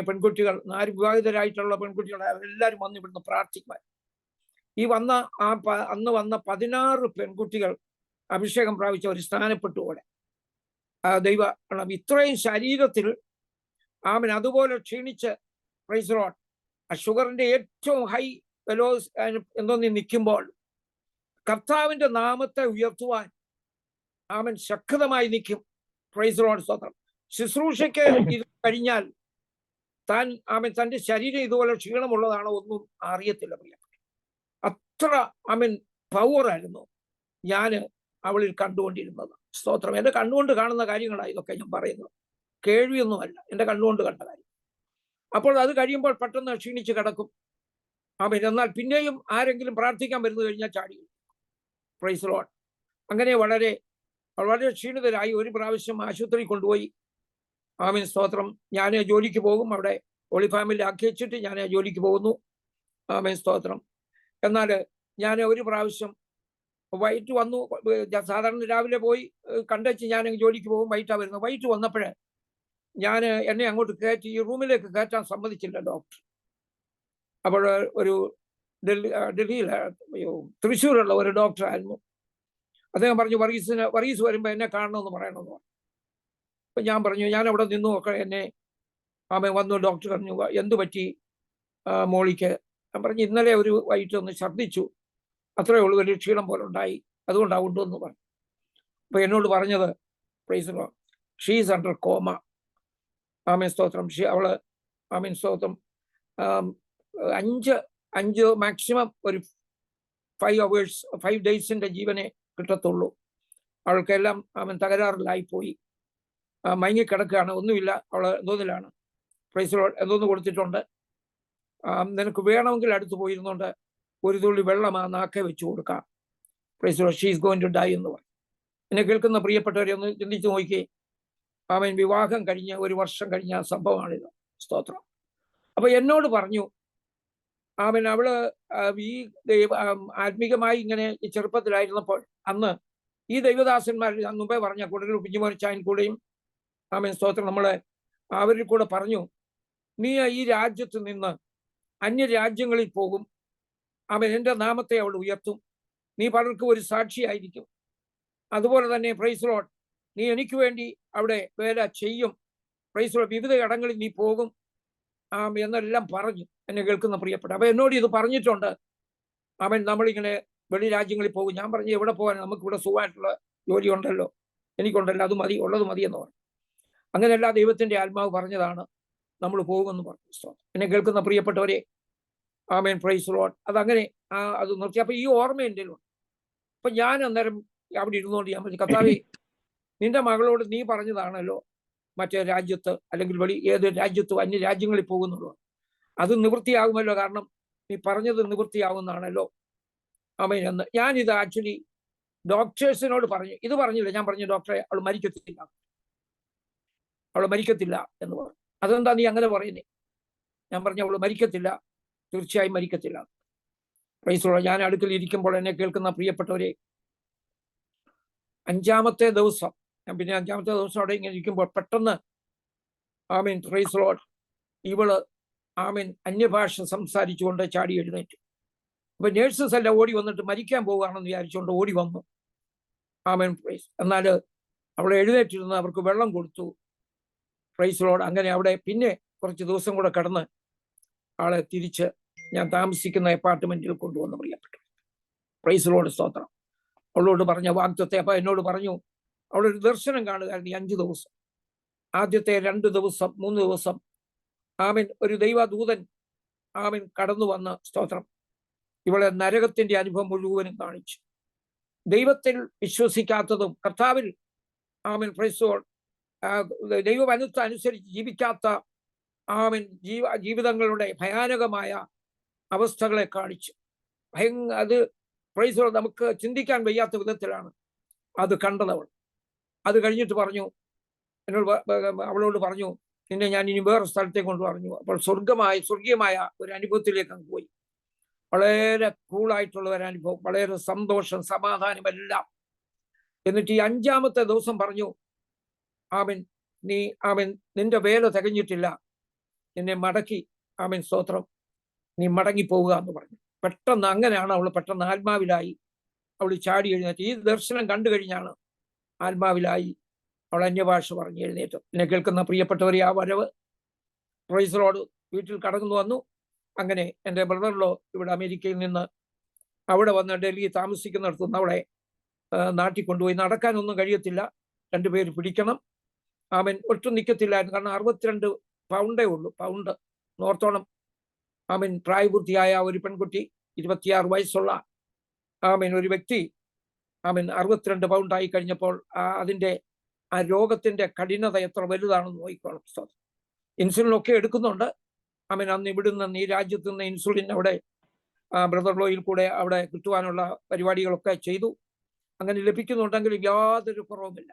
പെൺകുട്ടികൾ, വിവാഹിതരായിട്ടുള്ള പെൺകുട്ടികൾ, എല്ലാവരും വന്ന് ഇവിടുന്ന് പ്രാർത്ഥിക്കുവാൻ. ഈ വന്ന അന്ന് വന്ന 16 പെൺകുട്ടികൾ അഭിഷേകം പ്രാപിച്ച ഒരു സ്ഥാനപ്പെട്ടുപോലെ ദൈവ ഇത്രയും ശരീരത്തിൽ ആമൻ അതുപോലെ ക്ഷീണിച്ച് പ്രൈസ് ദി ലോർഡ് ആ ഷുഗറിന്റെ ഏറ്റവും ഹൈ വെലോസ് എന്തോന്നി നിൽക്കുമ്പോൾ കർത്താവിന്റെ നാമത്തെ ഉയർത്തുവാൻ ആമൻ ശക്തമായി നിൽക്കും. പ്രൈസ് ദി ലോർഡ് സ്തോത്രം. ശുശ്രൂഷയ്ക്ക് ഇത് കഴിഞ്ഞാൽ താൻ ആമൻ തന്റെ ശരീരം ഇതുപോലെ ക്ഷീണമുള്ളതാണോ ഒന്നും അറിയത്തില്ല. അത്ര ആമൻ പവറായിരുന്നു ഞാൻ അവളിൽ കണ്ടുകൊണ്ടിരുന്നത്. സ്തോത്രം. എൻ്റെ കണ്ണുകൊണ്ട് കാണുന്ന കാര്യങ്ങളാണ് ഇതൊക്കെ ഞാൻ പറയുന്നത്, കേൾവിയൊന്നുമല്ല, എൻ്റെ കണ്ണുകൊണ്ട് കണ്ട കാര്യം. അപ്പോൾ അത് കഴിയുമ്പോൾ പെട്ടെന്ന് ക്ഷീണിച്ച് കിടക്കും. ആമേൻ. എന്നാൽ പിന്നെയും ആരെങ്കിലും പ്രാർത്ഥിക്കാൻ വരുന്നു കഴിഞ്ഞാൽ ചാടി. Price the Lord. അങ്ങനെ വളരെ വളരെ ക്ഷീണിതരായി ഒരു പ്രാവശ്യം ആശുപത്രി കൊണ്ടുപോയി. ആമേൻ. സ്തോത്രം. ഞാൻ ജോലിക്ക് പോകും, അവിടെ ഹോളി ഫാമിലി ആക്കി വെച്ചിട്ട് ഞാൻ ജോലിക്ക് പോകുന്നു. ആമേൻ. സ്തോത്രം. എന്നാൽ ഞാൻ ഒരു പ്രാവശ്യം വൈകിട്ട് വന്നു. സാധാരണ രാവിലെ പോയി കണ്ടുവച്ച് ഞാൻ ജോലിക്ക് പോകും, വൈകിട്ടാണ് വരുന്നത്. വൈകിട്ട് വന്നപ്പോഴേ എന്നെ അങ്ങോട്ട് കയറ്റി ഈ റൂമിലേക്ക് കയറ്റാൻ സമ്മതിച്ചില്ല ഡോക്ടർ. അപ്പോൾ ഒരു ഡൽഹിയിൽ തൃശ്ശൂരുള്ള ഒരു ഡോക്ടറായിരുന്നു. അദ്ദേഹം പറഞ്ഞു, വർഗീസ് വരുമ്പോൾ എന്നെ കാണണമെന്ന് പറയണമെന്ന് പറഞ്ഞു. അപ്പം ഞാൻ പറഞ്ഞു, ഞാൻ അവിടെ നിന്നു ഒക്കെ എന്നെ ആമേ വന്നു. ഡോക്ടർ പറഞ്ഞു, എന്തു പറ്റി മോളിക്ക്? ഞാൻ പറഞ്ഞു, ഇന്നലെ ഒരു വൈകിട്ട് ഒന്ന് ഛർദ്ദിച്ചു, അത്രയേ ഉള്ളൂ, വലിയ ക്ഷീണം പോലെ ഉണ്ടായി, അതുകൊണ്ടാണ് കൊണ്ടുവന്ന് പറഞ്ഞു. അപ്പൊ എന്നോട് പറഞ്ഞത്, praise the Lord, she is under coma. ആമേൻ. സ്തോത്രം. അവള് ആമേൻ. സ്തോത്രം. 5 മാക്സിമം ഒരു 5 hours 5 days ജീവനെ കിട്ടത്തുള്ളൂ. അവൾക്കെല്ലാം അവൻ തകരാറിലായിപ്പോയി, മയങ്ങിക്കിടക്കുകയാണ്, ഒന്നുമില്ല, അവള് എന്തോന്നിലാണ്. Price the Lord. എന്തോന്ന് കൊടുത്തിട്ടുണ്ട്, നിനക്ക് വേണമെങ്കിൽ അടുത്ത് പോയിരുന്നുകൊണ്ട് ഒരു തുള്ളി വെള്ളം ആ നാക്കെ വെച്ച് കൊടുക്കാം. Praise the Lord. She is going to die എന്ന് പറഞ്ഞു. എന്നെ കേൾക്കുന്ന പ്രിയപ്പെട്ടവരെ ഒന്ന് ചിന്തിച്ചു നോക്കി. അവൻ വിവാഹം കഴിഞ്ഞ 1 വർഷം കഴിഞ്ഞ സംഭവമാണിത്. സ്തോത്രം. അപ്പൊ എന്നോട് പറഞ്ഞു, അവള് ഈ ആത്മീകമായി ഇങ്ങനെ ചെറുപ്പത്തിലായിരുന്നപ്പോൾ അന്ന് ഈ ദൈവദാസന്മാർ ഞാൻ മുമ്പേ പറഞ്ഞ കൂടുതൽ കുഞ്ഞുമോനിച്ചായൻ കൂടെയും ആമേൻ. സ്തോത്രം. നമ്മളെ അവരിൽ കൂടെ പറഞ്ഞു, നീ ഈ രാജ്യത്ത് നിന്ന് അന്യരാജ്യങ്ങളിൽ പോകും, അവൻ എൻ്റെ നാമത്തെ അവൾ ഉയർത്തും, നീ പലർക്കും ഒരു സാക്ഷിയായിരിക്കും. അതുപോലെ തന്നെ പ്രൈസ് ദി ലോർഡ്, നീ എനിക്ക് വേണ്ടി അവിടെ വേല ചെയ്യും. Price the Lord. വിവിധ ഇടങ്ങളിൽ നീ പോകും എന്നെല്ലാം പറഞ്ഞു. എന്നെ കേൾക്കുന്ന പ്രിയപ്പെട്ട, അപ്പൊ എന്നോട് ഇത് പറഞ്ഞിട്ടുണ്ട്. അവൻ നമ്മളിങ്ങനെ വെളി രാജ്യങ്ങളിൽ പോകും. ഞാൻ പറഞ്ഞു, എവിടെ പോകാൻ, നമുക്കിവിടെ സുഖമായിട്ടുള്ള ജോലി ഉണ്ടല്ലോ, എനിക്കുണ്ടല്ലോ, അത് മതി, ഉള്ളത് മതി എന്ന് പറഞ്ഞു. അങ്ങനെയല്ല, ദൈവത്തിന്റെ ആത്മാവ് പറഞ്ഞതാണ്, നമ്മൾ പോകുമെന്ന് പറഞ്ഞു. എന്നെ കേൾക്കുന്ന പ്രിയപ്പെട്ടവരെ, ആമേൻ. Price the Lord. അതങ്ങനെ അത് നിർത്തി. അപ്പൊ ഈ ഓർമ്മ എൻ്റെ ഉണ്ട്. അപ്പൊ ഞാൻ അന്നേരം അവിടെ ഇരുന്നുകൊണ്ട് ഞാൻ പറഞ്ഞു, കർത്താവേ, നിന്റെ മകളോട് നീ പറഞ്ഞതാണല്ലോ മറ്റേ രാജ്യത്ത് അല്ലെങ്കിൽ ഏത് രാജ്യത്തും അന്യ രാജ്യങ്ങളിൽ പോകുന്നുള്ളൂ, അത് നിവൃത്തിയാകുമല്ലോ, കാരണം നീ പറഞ്ഞത് നിവൃത്തിയാവുന്നതാണല്ലോ. ആമേൻ എന്ന് ഞാനിത് ആക്ച്വലി ഡോക്ടേഴ്സിനോട് പറഞ്ഞു. ഇത് പറഞ്ഞില്ല. ഞാൻ പറഞ്ഞു, ഡോക്ടറെ, അവൾ മരിക്കത്തില്ല, അവൾ മരിക്കത്തില്ല എന്ന് പറഞ്ഞു. അതെന്താ നീ അങ്ങനെ പറയുന്നേ? ഞാൻ പറഞ്ഞു, അവൾ മരിക്കത്തില്ല, തീർച്ചയായും മരിക്കത്തില്ല. Price the Lord. ഞാൻ അടുക്കൽ ഇരിക്കുമ്പോൾ എന്നെ കേൾക്കുന്ന പ്രിയപ്പെട്ടവരെ, 5-ാമത്തെ ദിവസം പിന്നെ 5-ാമത്തെ ദിവസം അവിടെ ഇങ്ങനെ ഇരിക്കുമ്പോൾ പെട്ടെന്ന് ആമേൻ. Price the Lord. ഇവള് ആമേൻ അന്യഭാഷ സംസാരിച്ചുകൊണ്ട് ചാടി എഴുന്നേറ്റു. അപ്പൊ നേഴ്സസ് എല്ലാം ഓടി വന്നിട്ട് മരിക്കാൻ പോവുകയാണെന്ന് വിചാരിച്ചുകൊണ്ട് ഓടി വന്നു. ആമേൻ. പ്രൈസ്. എന്നാൽ അവളെ എഴുന്നേറ്റിരുന്ന് അവർക്ക് വെള്ളം കൊടുത്തു. Price the Lord. അങ്ങനെ അവിടെ പിന്നെ കുറച്ച് ദിവസം കൂടെ കടന്ന് ആളെ തിരിച്ച് ഞാൻ താമസിക്കുന്ന അപ്പാർട്ട്മെന്റിൽ കൊണ്ടുവന്ന് പ്രിയപ്പെട്ടു. Price the Lord. സ്തോത്രം. അവളോട് പറഞ്ഞ വാഗ്ദത്തെ അപ്പൊ എന്നോട് പറഞ്ഞു, അവളൊരു ദർശനം കാണുകയായിരുന്നു 5 ദിവസം. ആദ്യത്തെ 2 ദിവസം 3 ദിവസം ആമൻ ഒരു ദൈവദൂതൻ ആമൻ കടന്നു വന്ന സ്തോത്രം ഇവളെ നരകത്തിന്റെ അനുഭവം മുഴുവനും കാണിച്ചു. ദൈവത്തിൽ വിശ്വസിക്കാത്തതും കർത്താവിൽ ആമൻ പ്രൈസ് ദി ലോർഡ് ദൈവവചനത്തെ അനുസരിച്ച് ജീവിക്കാത്ത ആമൻ ജീവിതങ്ങളുടെ ഭയാനകമായ അവസ്ഥകളെ കാണിച്ചു. അത് പ്രൈസ് ദി ലോർഡ് നമുക്ക് ചിന്തിക്കാൻ വയ്യാത്ത വിധത്തിലാണ് അത് കണ്ടതവൾ. അത് കഴിഞ്ഞിട്ട് പറഞ്ഞു, അവളോട് പറഞ്ഞു, നിന്നെ ഞാൻ ഇനി വേറെ സ്ഥലത്തേക്ക് കൊണ്ട് പറഞ്ഞു. അപ്പോൾ സ്വർഗീയമായ ഒരു അനുഭവത്തിലേക്ക് അങ്ങ് പോയി. വളരെ കൂളായിട്ടുള്ള ഒരു അനുഭവം, വളരെ സന്തോഷം, സമാധാനം എല്ലാം. എന്നിട്ട് ഈ 5-ാമത്തെ ദിവസം പറഞ്ഞു, നിന്റെ വേല തികഞ്ഞിട്ടില്ല, നിന്നെ മടക്കി സ്തോത്രം നീ മടങ്ങി പോവുക എന്ന് പറഞ്ഞു. പെട്ടെന്ന് അങ്ങനെയാണ് അവൾ പെട്ടെന്ന് ആത്മാവിലായി അവൾ ചാടി എഴുന്നേറ്റ്. ഈ ദർശനം കണ്ടു കഴിഞ്ഞാണ് ആത്മാവിലായി അവൾ അന്യഭാഷ പറഞ്ഞ് എഴുന്നേറ്റു. എന്നെ കേൾക്കുന്ന പ്രിയപ്പെട്ടവരെ, ആ വരവ് പ്രൈസ് ലോർഡ് വീട്ടിൽ കടന്നു വന്നു. അങ്ങനെ എൻ്റെ ബ്രദറിലോ ഇവിടെ അമേരിക്കയിൽ നിന്ന് അവിടെ വന്ന് ഡൽഹി താമസിക്കുന്നിടത്തുനിന്ന് അവളെ നാട്ടിൽ കൊണ്ടുപോയി. നടക്കാനൊന്നും കഴിയത്തില്ല, രണ്ടുപേര് പിടിക്കണം. അവൻ ഒട്ടും നിൽക്കത്തില്ലായിരുന്നു, കാരണം 62 പൗണ്ടേ ഉള്ളൂ, പൗണ്ട് നോർത്തോളം. അവൻ പ്രായപൂർത്തിയായ ഒരു പെൺകുട്ടി, 26 വയസ്സുള്ള ഒരു വ്യക്തി, അവൻ 62 പൗണ്ടായി കഴിഞ്ഞപ്പോൾ അതിൻ്റെ ആ രോഗത്തിന്റെ കഠിനത എത്ര വലുതാണെന്ന് നോക്കിക്കോളും. ഇൻസുലിനൊക്കെ എടുക്കുന്നുണ്ട്. അന്ന് ഇവിടുന്ന് ഈ രാജ്യത്ത് നിന്ന് ഇൻസുലിൻ അവിടെ ബ്രദർ ലോയിൽ കൂടെ അവിടെ കിട്ടുവാനുള്ള പരിപാടികളൊക്കെ ചെയ്തു. അങ്ങനെ ലഭിക്കുന്നുണ്ടെങ്കിലും യാതൊരു കുറവുമില്ല.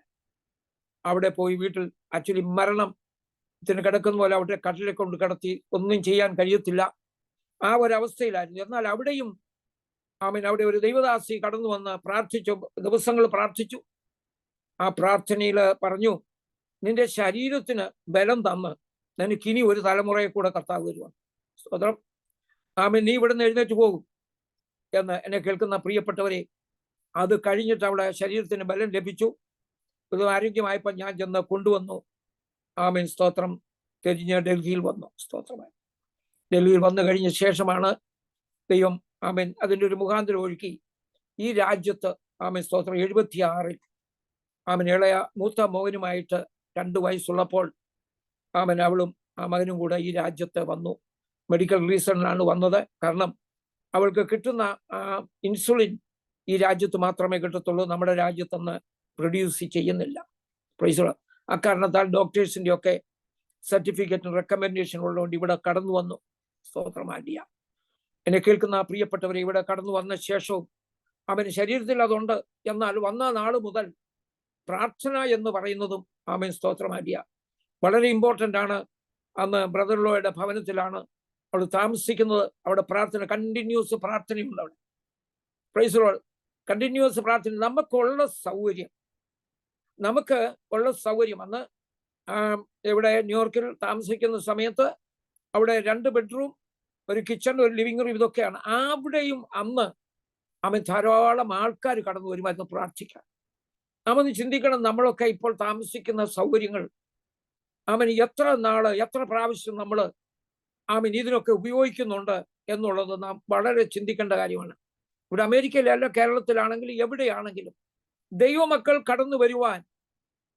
അവിടെ പോയി വീട്ടിൽ ആക്ച്വലി മരണത്തിന് കിടക്കുന്ന പോലെ അവിടെ കട്ടിലെ കൊണ്ട് കിടത്തി, ഒന്നും ചെയ്യാൻ കഴിയത്തില്ല, ആ ഒരവസ്ഥയിലായിരുന്നു. എന്നാൽ അവിടെയും അവിടെ ഒരു ദൈവദാസി കടന്നു വന്ന് പ്രാർത്ഥിച്ചു, ദിവസങ്ങൾ പ്രാർത്ഥിച്ചു. ആ പ്രാർത്ഥനയിൽ പറഞ്ഞു, നിന്റെ ശരീരത്തിന് ബലം തന്ന് നിനക്കിനി ഒരു തലമുറയെ കൂടെ കർത്താവ് വരുവാണ്. സ്വതന്ത്രം നീ ഇവിടുന്ന് എഴുന്നേറ്റ് പോകും എന്ന് എന്നെ കേൾക്കുന്ന പ്രിയപ്പെട്ടവരെ, അത് കഴിഞ്ഞിട്ട് അവിടെ ശരീരത്തിന് ബലം ലഭിച്ചു. ഇത് ആരോഗ്യമായപ്പോൾ ഞാൻ ചെന്ന് കൊണ്ടുവന്നു. സ്തോത്രം. തിരിഞ്ഞ് ഡൽഹിയിൽ വന്നു. സ്തോത്രമായി ഡൽഹിയിൽ വന്നു കഴിഞ്ഞ ശേഷമാണ് ദൈവം അതിൻ്റെ ഒരു മുഖാന്തരം ഒഴുക്കി ഈ രാജ്യത്ത് സ്തോത്രം 76-ൽ ഇളയ മൂത്ത മകനുമായിട്ട് 2 വയസ്സുള്ളപ്പോൾ അവളും ആ മകനും കൂടെ ഈ രാജ്യത്ത് വന്നു. മെഡിക്കൽ റീസണിലാണ് വന്നത്. കാരണം അവൾക്ക് കിട്ടുന്ന ഇൻസുലിൻ ഈ രാജ്യത്ത് മാത്രമേ കിട്ടത്തുള്ളൂ, നമ്മുടെ രാജ്യത്തുനിന്ന് പ്രൊഡ്യൂസ് ചെയ്യുന്നില്ല. പ്രൈസ്. അക്കാരണത്താൽ ഡോക്ടേഴ്സിൻ്റെ ഒക്കെ സർട്ടിഫിക്കറ്റും റെക്കമെൻഡേഷൻ ഉള്ളതുകൊണ്ട് ഇവിടെ കടന്നു വന്നു. സ്തോത്രമാലിയ. എന്നെ കേൾക്കുന്ന പ്രിയപ്പെട്ടവരെ, ഇവിടെ കടന്നു വന്ന ശേഷവും ശരീരത്തിൽ അതുണ്ട്. എന്നാൽ വന്ന നാൾ മുതൽ പ്രാർത്ഥന എന്ന് പറയുന്നതും സ്തോത്രമാലിയ വളരെ ഇമ്പോർട്ടൻ്റ് ആണ്. അന്ന് ബ്രദർ ലോയുടെ ഭവനത്തിലാണ് അവൾ താമസിക്കുന്നത്. അവിടെ പ്രാർത്ഥന, കണ്ടിന്യൂസ് പ്രാർത്ഥനയുണ്ട് അവിടെ. Praise Lord. കണ്ടിന്യൂസ് പ്രാർത്ഥന. നമുക്കുള്ള സൗകര്യം അന്ന് ഇവിടെ ന്യൂയോർക്കിൽ താമസിക്കുന്ന സമയത്ത് അവിടെ 2 ബെഡ്റൂം, ഒരു കിച്ചൺ, ഒരു ലിവിംഗ് റൂം, ഇതൊക്കെയാണ്. അവിടെയും അന്ന് ധാരാളം ആൾക്കാർ കടന്നു വരുമായിരുന്നു പ്രാർത്ഥിക്കാൻ. ചിന്തിക്കണം, നമ്മളൊക്കെ ഇപ്പോൾ താമസിക്കുന്ന സൗകര്യങ്ങൾ എത്ര നാള്, എത്ര പ്രാവശ്യം നമ്മൾ ഇതിനൊക്കെ ഉപയോഗിക്കുന്നുണ്ട് എന്നുള്ളത് നാം വളരെ ചിന്തിക്കേണ്ട കാര്യമാണ്. ഇവിടെ അമേരിക്കയിലല്ല, കേരളത്തിലാണെങ്കിലും എവിടെയാണെങ്കിലും ദൈവമക്കൾ കടന്നു വരുവാൻ,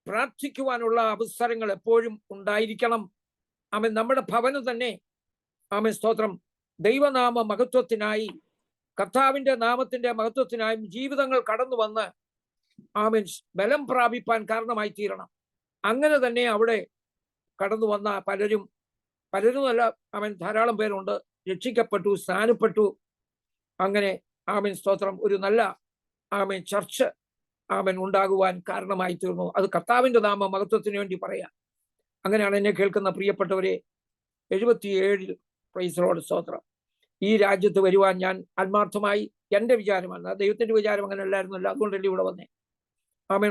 പ്രാർത്ഥിക്കുവാനുള്ള അവസരങ്ങൾ എപ്പോഴും ഉണ്ടായിരിക്കണം. നമ്മുടെ ഭവനം തന്നെ സ്തോത്രം ദൈവനാമ മഹത്വത്തിനായി, കർത്താവിന്റെ നാമത്തിന്റെ മഹത്വത്തിനായും ജീവിതങ്ങൾ കടന്നു വന്ന് ബലം പ്രാപിപ്പാൻ കാരണമായി തീരണം. അങ്ങനെ തന്നെ അവിടെ കടന്നു വന്ന പലരും അല്ല, ധാരാളം പേരുണ്ട്, രക്ഷിക്കപ്പെട്ടു, സ്നാനപ്പെട്ടു. അങ്ങനെ സ്തോത്രം ഒരു നല്ല ചർച്ച് ഉണ്ടാകുവാൻ കാരണമായി തീർന്നു. അത് കർത്താവിന്റെ നാമ മഹത്വത്തിന് വേണ്ടി പറയാം. അങ്ങനെയാണ് എന്നെ കേൾക്കുന്ന പ്രിയപ്പെട്ടവരെ, 77-ൽ പ്രൈസ് ലോർഡ് സ്തോത്രം ഈ രാജ്യത്ത് വരുവാൻ ഞാൻ ആത്മാർത്ഥമായി, എൻ്റെ വിചാരമാണ്, ദൈവത്തിന്റെ വിചാരം അങ്ങനെ അല്ലായിരുന്നല്ലോ, അതുകൊണ്ടല്ലേ ഇവിടെ വന്നേ.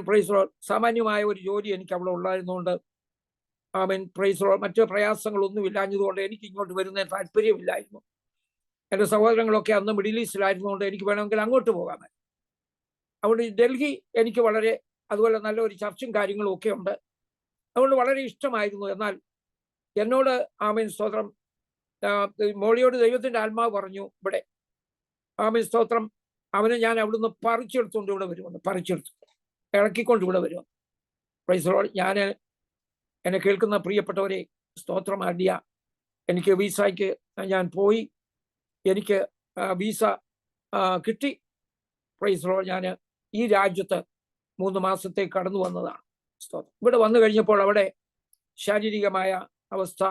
Praise Lord. സാമാന്യമായ ഒരു ജോലി എനിക്ക് അവിടെ ഉള്ളായിരുന്നുകൊണ്ട് പ്രൈസ് ലോർഡ്, മറ്റു പ്രയാസങ്ങളൊന്നും ഇല്ലാഞ്ഞതുകൊണ്ട് എനിക്ക് ഇങ്ങോട്ട് വരുന്നതിന് താല്പര്യമില്ലായിരുന്നു. എൻ്റെ സഹോദരങ്ങളൊക്കെ അന്ന് മിഡിൽ ഈസ്റ്റിലായിരുന്നുകൊണ്ട് എനിക്ക് വേണമെങ്കിൽ അങ്ങോട്ട് പോകാൻ. അതുകൊണ്ട് ഡൽഹി എനിക്ക് വളരെ, അതുപോലെ നല്ലൊരു ചർച്ചും കാര്യങ്ങളും ഒക്കെ ഉണ്ട്, അതുകൊണ്ട് വളരെ ഇഷ്ടമായിരുന്നു. എന്നാൽ എന്നോട് സ്തോത്രം മോളിയോട് ദൈവത്തിന്റെ ആത്മാവ് പറഞ്ഞു, ഇവിടെ സ്തോത്രം അവനെ ഞാൻ അവിടുന്ന് പറിച്ചെടുത്തുകൊണ്ട് ഇവിടെ വരുമെന്ന്, ഇളക്കിക്കൊണ്ട് ഇവിടെ വരുമെന്ന്. Praise lord. ഞാൻ എന്നെ കേൾക്കുന്ന പ്രിയപ്പെട്ടവരെ, സ്തോത്രം അടിയ, എനിക്ക് വീസയ്ക്ക് ഞാൻ പോയി, എനിക്ക് വീസ കിട്ടി. Praise lord. ഞാൻ ഈ രാജ്യത്ത് 3 മാസത്തേക്ക് കടന്നു വന്നതാണ്. ഇവിടെ വന്നു കഴിഞ്ഞപ്പോൾ അവിടെ ശാരീരികമായ അവസ്ഥ,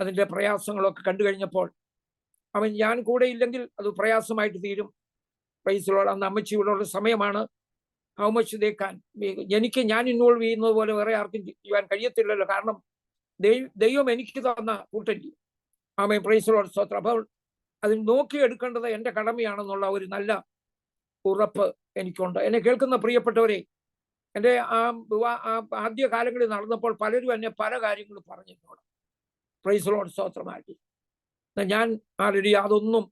അതിൻ്റെ പ്രയാസങ്ങളൊക്കെ കണ്ടു കഴിഞ്ഞപ്പോൾ ഞാൻ കൂടെ ഇല്ലെങ്കിൽ അത് പ്രയാസമായിട്ട് തീരും. Praise Lord. അന്ന് അമ്മച്ചി ഇവിടെ ഉള്ള സമയമാണ്. ഹൗ മച്ച് ദേക്കാൻ ഞാൻ ഇൻവോൾവ് ചെയ്യുന്നത് പോലെ വേറെ ആർക്കും ചെയ്യാൻ കഴിയത്തില്ലല്ലോ, കാരണം ദൈവം എനിക്ക് തന്ന കൂട്ടല്ലേ. പ്രൈസ് ലോർഡ് സ്തോത്രം. അപ്പോൾ അതിന് നോക്കിയെടുക്കേണ്ടത് എൻ്റെ കടമയാണെന്നുള്ള ഒരു നല്ല ഉറപ്പ് എനിക്കുണ്ട്. എന്നെ കേൾക്കുന്ന പ്രിയപ്പെട്ടവരെ, എൻ്റെ ആദ്യ കാലങ്ങളിൽ നടന്നപ്പോൾ പലരും എന്നെ പല കാര്യങ്ങളും പറഞ്ഞിട്ടുണ്ട്. പ്രൈസ് ലോർഡ് സ്തോത്രമാക്കി. ഞാൻ ആൾറെഡി അതൊന്നും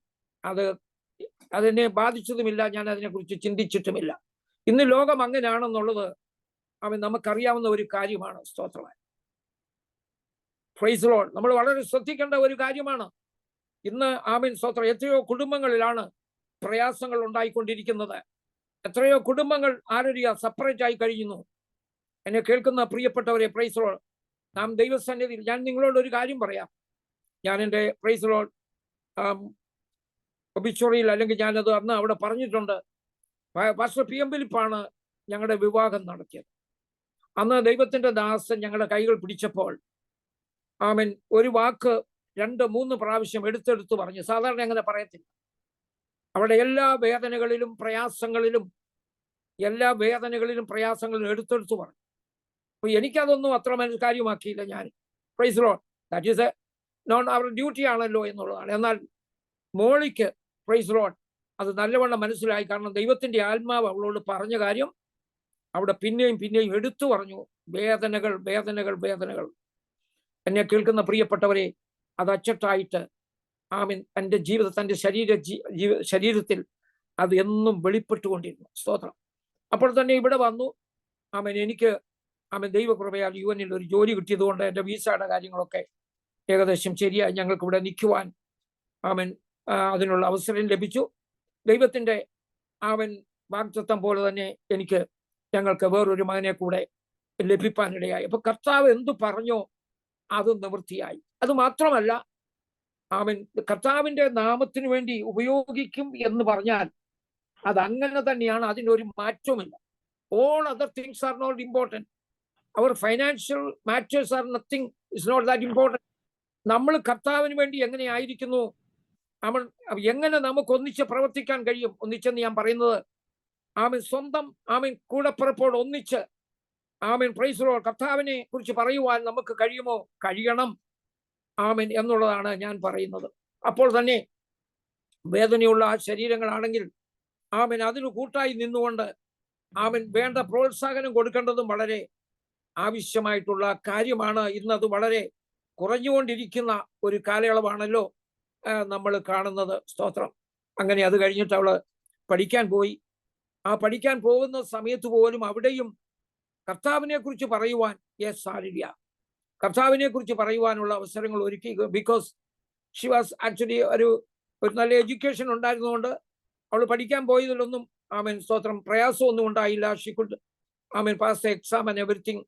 അതെന്നെ ബാധിച്ചതുമില്ല, ഞാൻ അതിനെക്കുറിച്ച് ചിന്തിച്ചിട്ടുമില്ല. ഇന്ന് ലോകം അങ്ങനെയാണെന്നുള്ളത് നമുക്കറിയാവുന്ന ഒരു കാര്യമാണ്. സ്തോത്രമായി പ്രൈസ് ലോർഡ്. നമ്മൾ വളരെ ശ്രദ്ധിക്കേണ്ട ഒരു കാര്യമാണ്. ഇന്ന് സ്തോത്രം, എത്രയോ കുടുംബങ്ങളിലാണ് പ്രയാസങ്ങൾ ഉണ്ടായിക്കൊണ്ടിരിക്കുന്നത്. എത്രയോ കുടുംബങ്ങൾ സെപ്പറേറ്റ് ആയി കഴിയുന്നു. എന്നെ കേൾക്കുന്ന പ്രിയപ്പെട്ടവരെ, പ്രൈസ് ലോർഡ്, നാം ദൈവസന്നിധിയിൽ, ഞാൻ നിങ്ങളോട് ഒരു കാര്യം പറയാം. ഞാൻ എൻ്റെ പ്രൈസ് ലോർഡ് ഒബിച്വറിയിൽ, അല്ലെങ്കിൽ ഞാനത് അന്ന് അവിടെ പറഞ്ഞിട്ടുണ്ട്. പാസ്റ്റർ PM ഫിലിപ്പാണ് ഞങ്ങളുടെ വിവാഹം നടത്തിയത്. അന്ന് ദൈവത്തിന്റെ ദാസൻ ഞങ്ങളുടെ കൈകൾ പിടിച്ചപ്പോൾ ഒരു വാക്ക് 2-3 പ്രാവശ്യം എടുത്തെടുത്ത് പറഞ്ഞു. സാധാരണ അങ്ങനെ പറയത്തില്ല. അവിടെ എല്ലാ വേദനകളിലും പ്രയാസങ്ങളിലും എടുത്തെടുത്ത് പറഞ്ഞു. അപ്പൊ എനിക്കതൊന്നും അത്ര കാര്യമാക്കിയില്ല. ഞാൻ praise lord, that is none our duty ആണല്ലോ എന്നുള്ളതാണ്. എന്നാൽ മോളിക്ക് പ്രൈസ് ലോർഡ് അത് നല്ലവണ്ണം മനസ്സിലായി. കാരണം ദൈവത്തിന്റെ ആത്മാവ് അവളോട് പറഞ്ഞ കാര്യം അവിടെ പിന്നെയും എടുത്തു പറഞ്ഞു. വേദനകൾ. എന്നെ കേൾക്കുന്ന പ്രിയപ്പെട്ടവരെ, അത് അച്ചട്ടായിട്ട് എൻ്റെ തൻ്റെ ശരീരത്തിൽ അത് എന്നും വെളിപ്പെട്ടുകൊണ്ടിരുന്നു. സ്തോത്രം. അപ്പോൾ തന്നെ ഇവിടെ വന്നു. എനിക്ക് ദൈവകൃപയാൽ UN ഒരു ജോലി കിട്ടിയതുകൊണ്ട് എൻ്റെ വീസയുടെ കാര്യങ്ങളൊക്കെ ഏകദേശം ശരിയായി. ഞങ്ങൾക്ക് ഇവിടെ നിൽക്കുവാൻ അതിനുള്ള അവസരം ലഭിച്ചു. ദൈവത്തിന്റെ വാഗ്ദത്തം പോലെ തന്നെ ഞങ്ങൾക്ക് വേറൊരു മകനെ കൂടെ ലഭിക്കാനിടയായി. അപ്പൊ കർത്താവ് എന്തു പറഞ്ഞോ അത് നിവൃത്തിയായി. അത് മാത്രമല്ല, കർത്താവിന്റെ നാമത്തിന് വേണ്ടി ഉപയോഗിക്കും എന്ന് പറഞ്ഞാൽ അത് അങ്ങനെ തന്നെയാണ്. അതിനൊരു മാറ്റവുമില്ല. All other things are not important. Our financial matters are nothing. It's not that important. നമ്മൾ കർത്താവിന് വേണ്ടി എങ്ങനെ ആയിരിക്കുന്നു, എങ്ങനെ നമുക്ക് ഒന്നിച്ച് പ്രവർത്തിക്കാൻ കഴിയും? ഒന്നിച്ചെന്ന് ഞാൻ പറയുന്നത് സ്വന്തം കൂടപ്പിറപ്പോട് ഒന്നിച്ച് പ്രൈസ് ലോർഡ് കർത്താവിനെ കുറിച്ച് പറയുവാൻ നമുക്ക് കഴിയുമോ? കഴിയണം എന്നുള്ളതാണ് ഞാൻ പറയുന്നത്. അപ്പോൾ തന്നെ വേദനയുള്ള ആ ശരീരങ്ങളാണെങ്കിൽ അതിന് കൂട്ടായി നിന്നുകൊണ്ട് വേണ്ട പ്രോത്സാഹനം കൊടുക്കേണ്ടതും വളരെ ആവശ്യമായിട്ടുള്ള കാര്യമാണ്. ഇന്നത് വളരെ കുറഞ്ഞുകൊണ്ടിരിക്കുന്ന ഒരു കാലയളവാണല്ലോ നമ്മൾ കാണുന്നത്. സ്തോത്രം. അങ്ങനെ അത് കഴിഞ്ഞിട്ട് അവള് പഠിക്കാൻ പോയി. ആ പഠിക്കാൻ പോകുന്ന സമയത്ത് പോലും അവിടെയും കർത്താവിനെ കുറിച്ച് പറയുവാൻ കർത്താവിനെ കുറിച്ച് പറയുവാനുള്ള അവസരങ്ങൾ ഒരുക്കി. ബിക്കോസ് ഷി വാസ് ആക്ച്വലി ഒരു നല്ല എഡ്യൂക്കേഷൻ ഉണ്ടായിരുന്നുകൊണ്ട് അവൾ പഠിക്കാൻ പോയതിലൊന്നും സ്തോത്രം പ്രയാസമൊന്നും ഉണ്ടായില്ല. Xi could pass the exam and everything.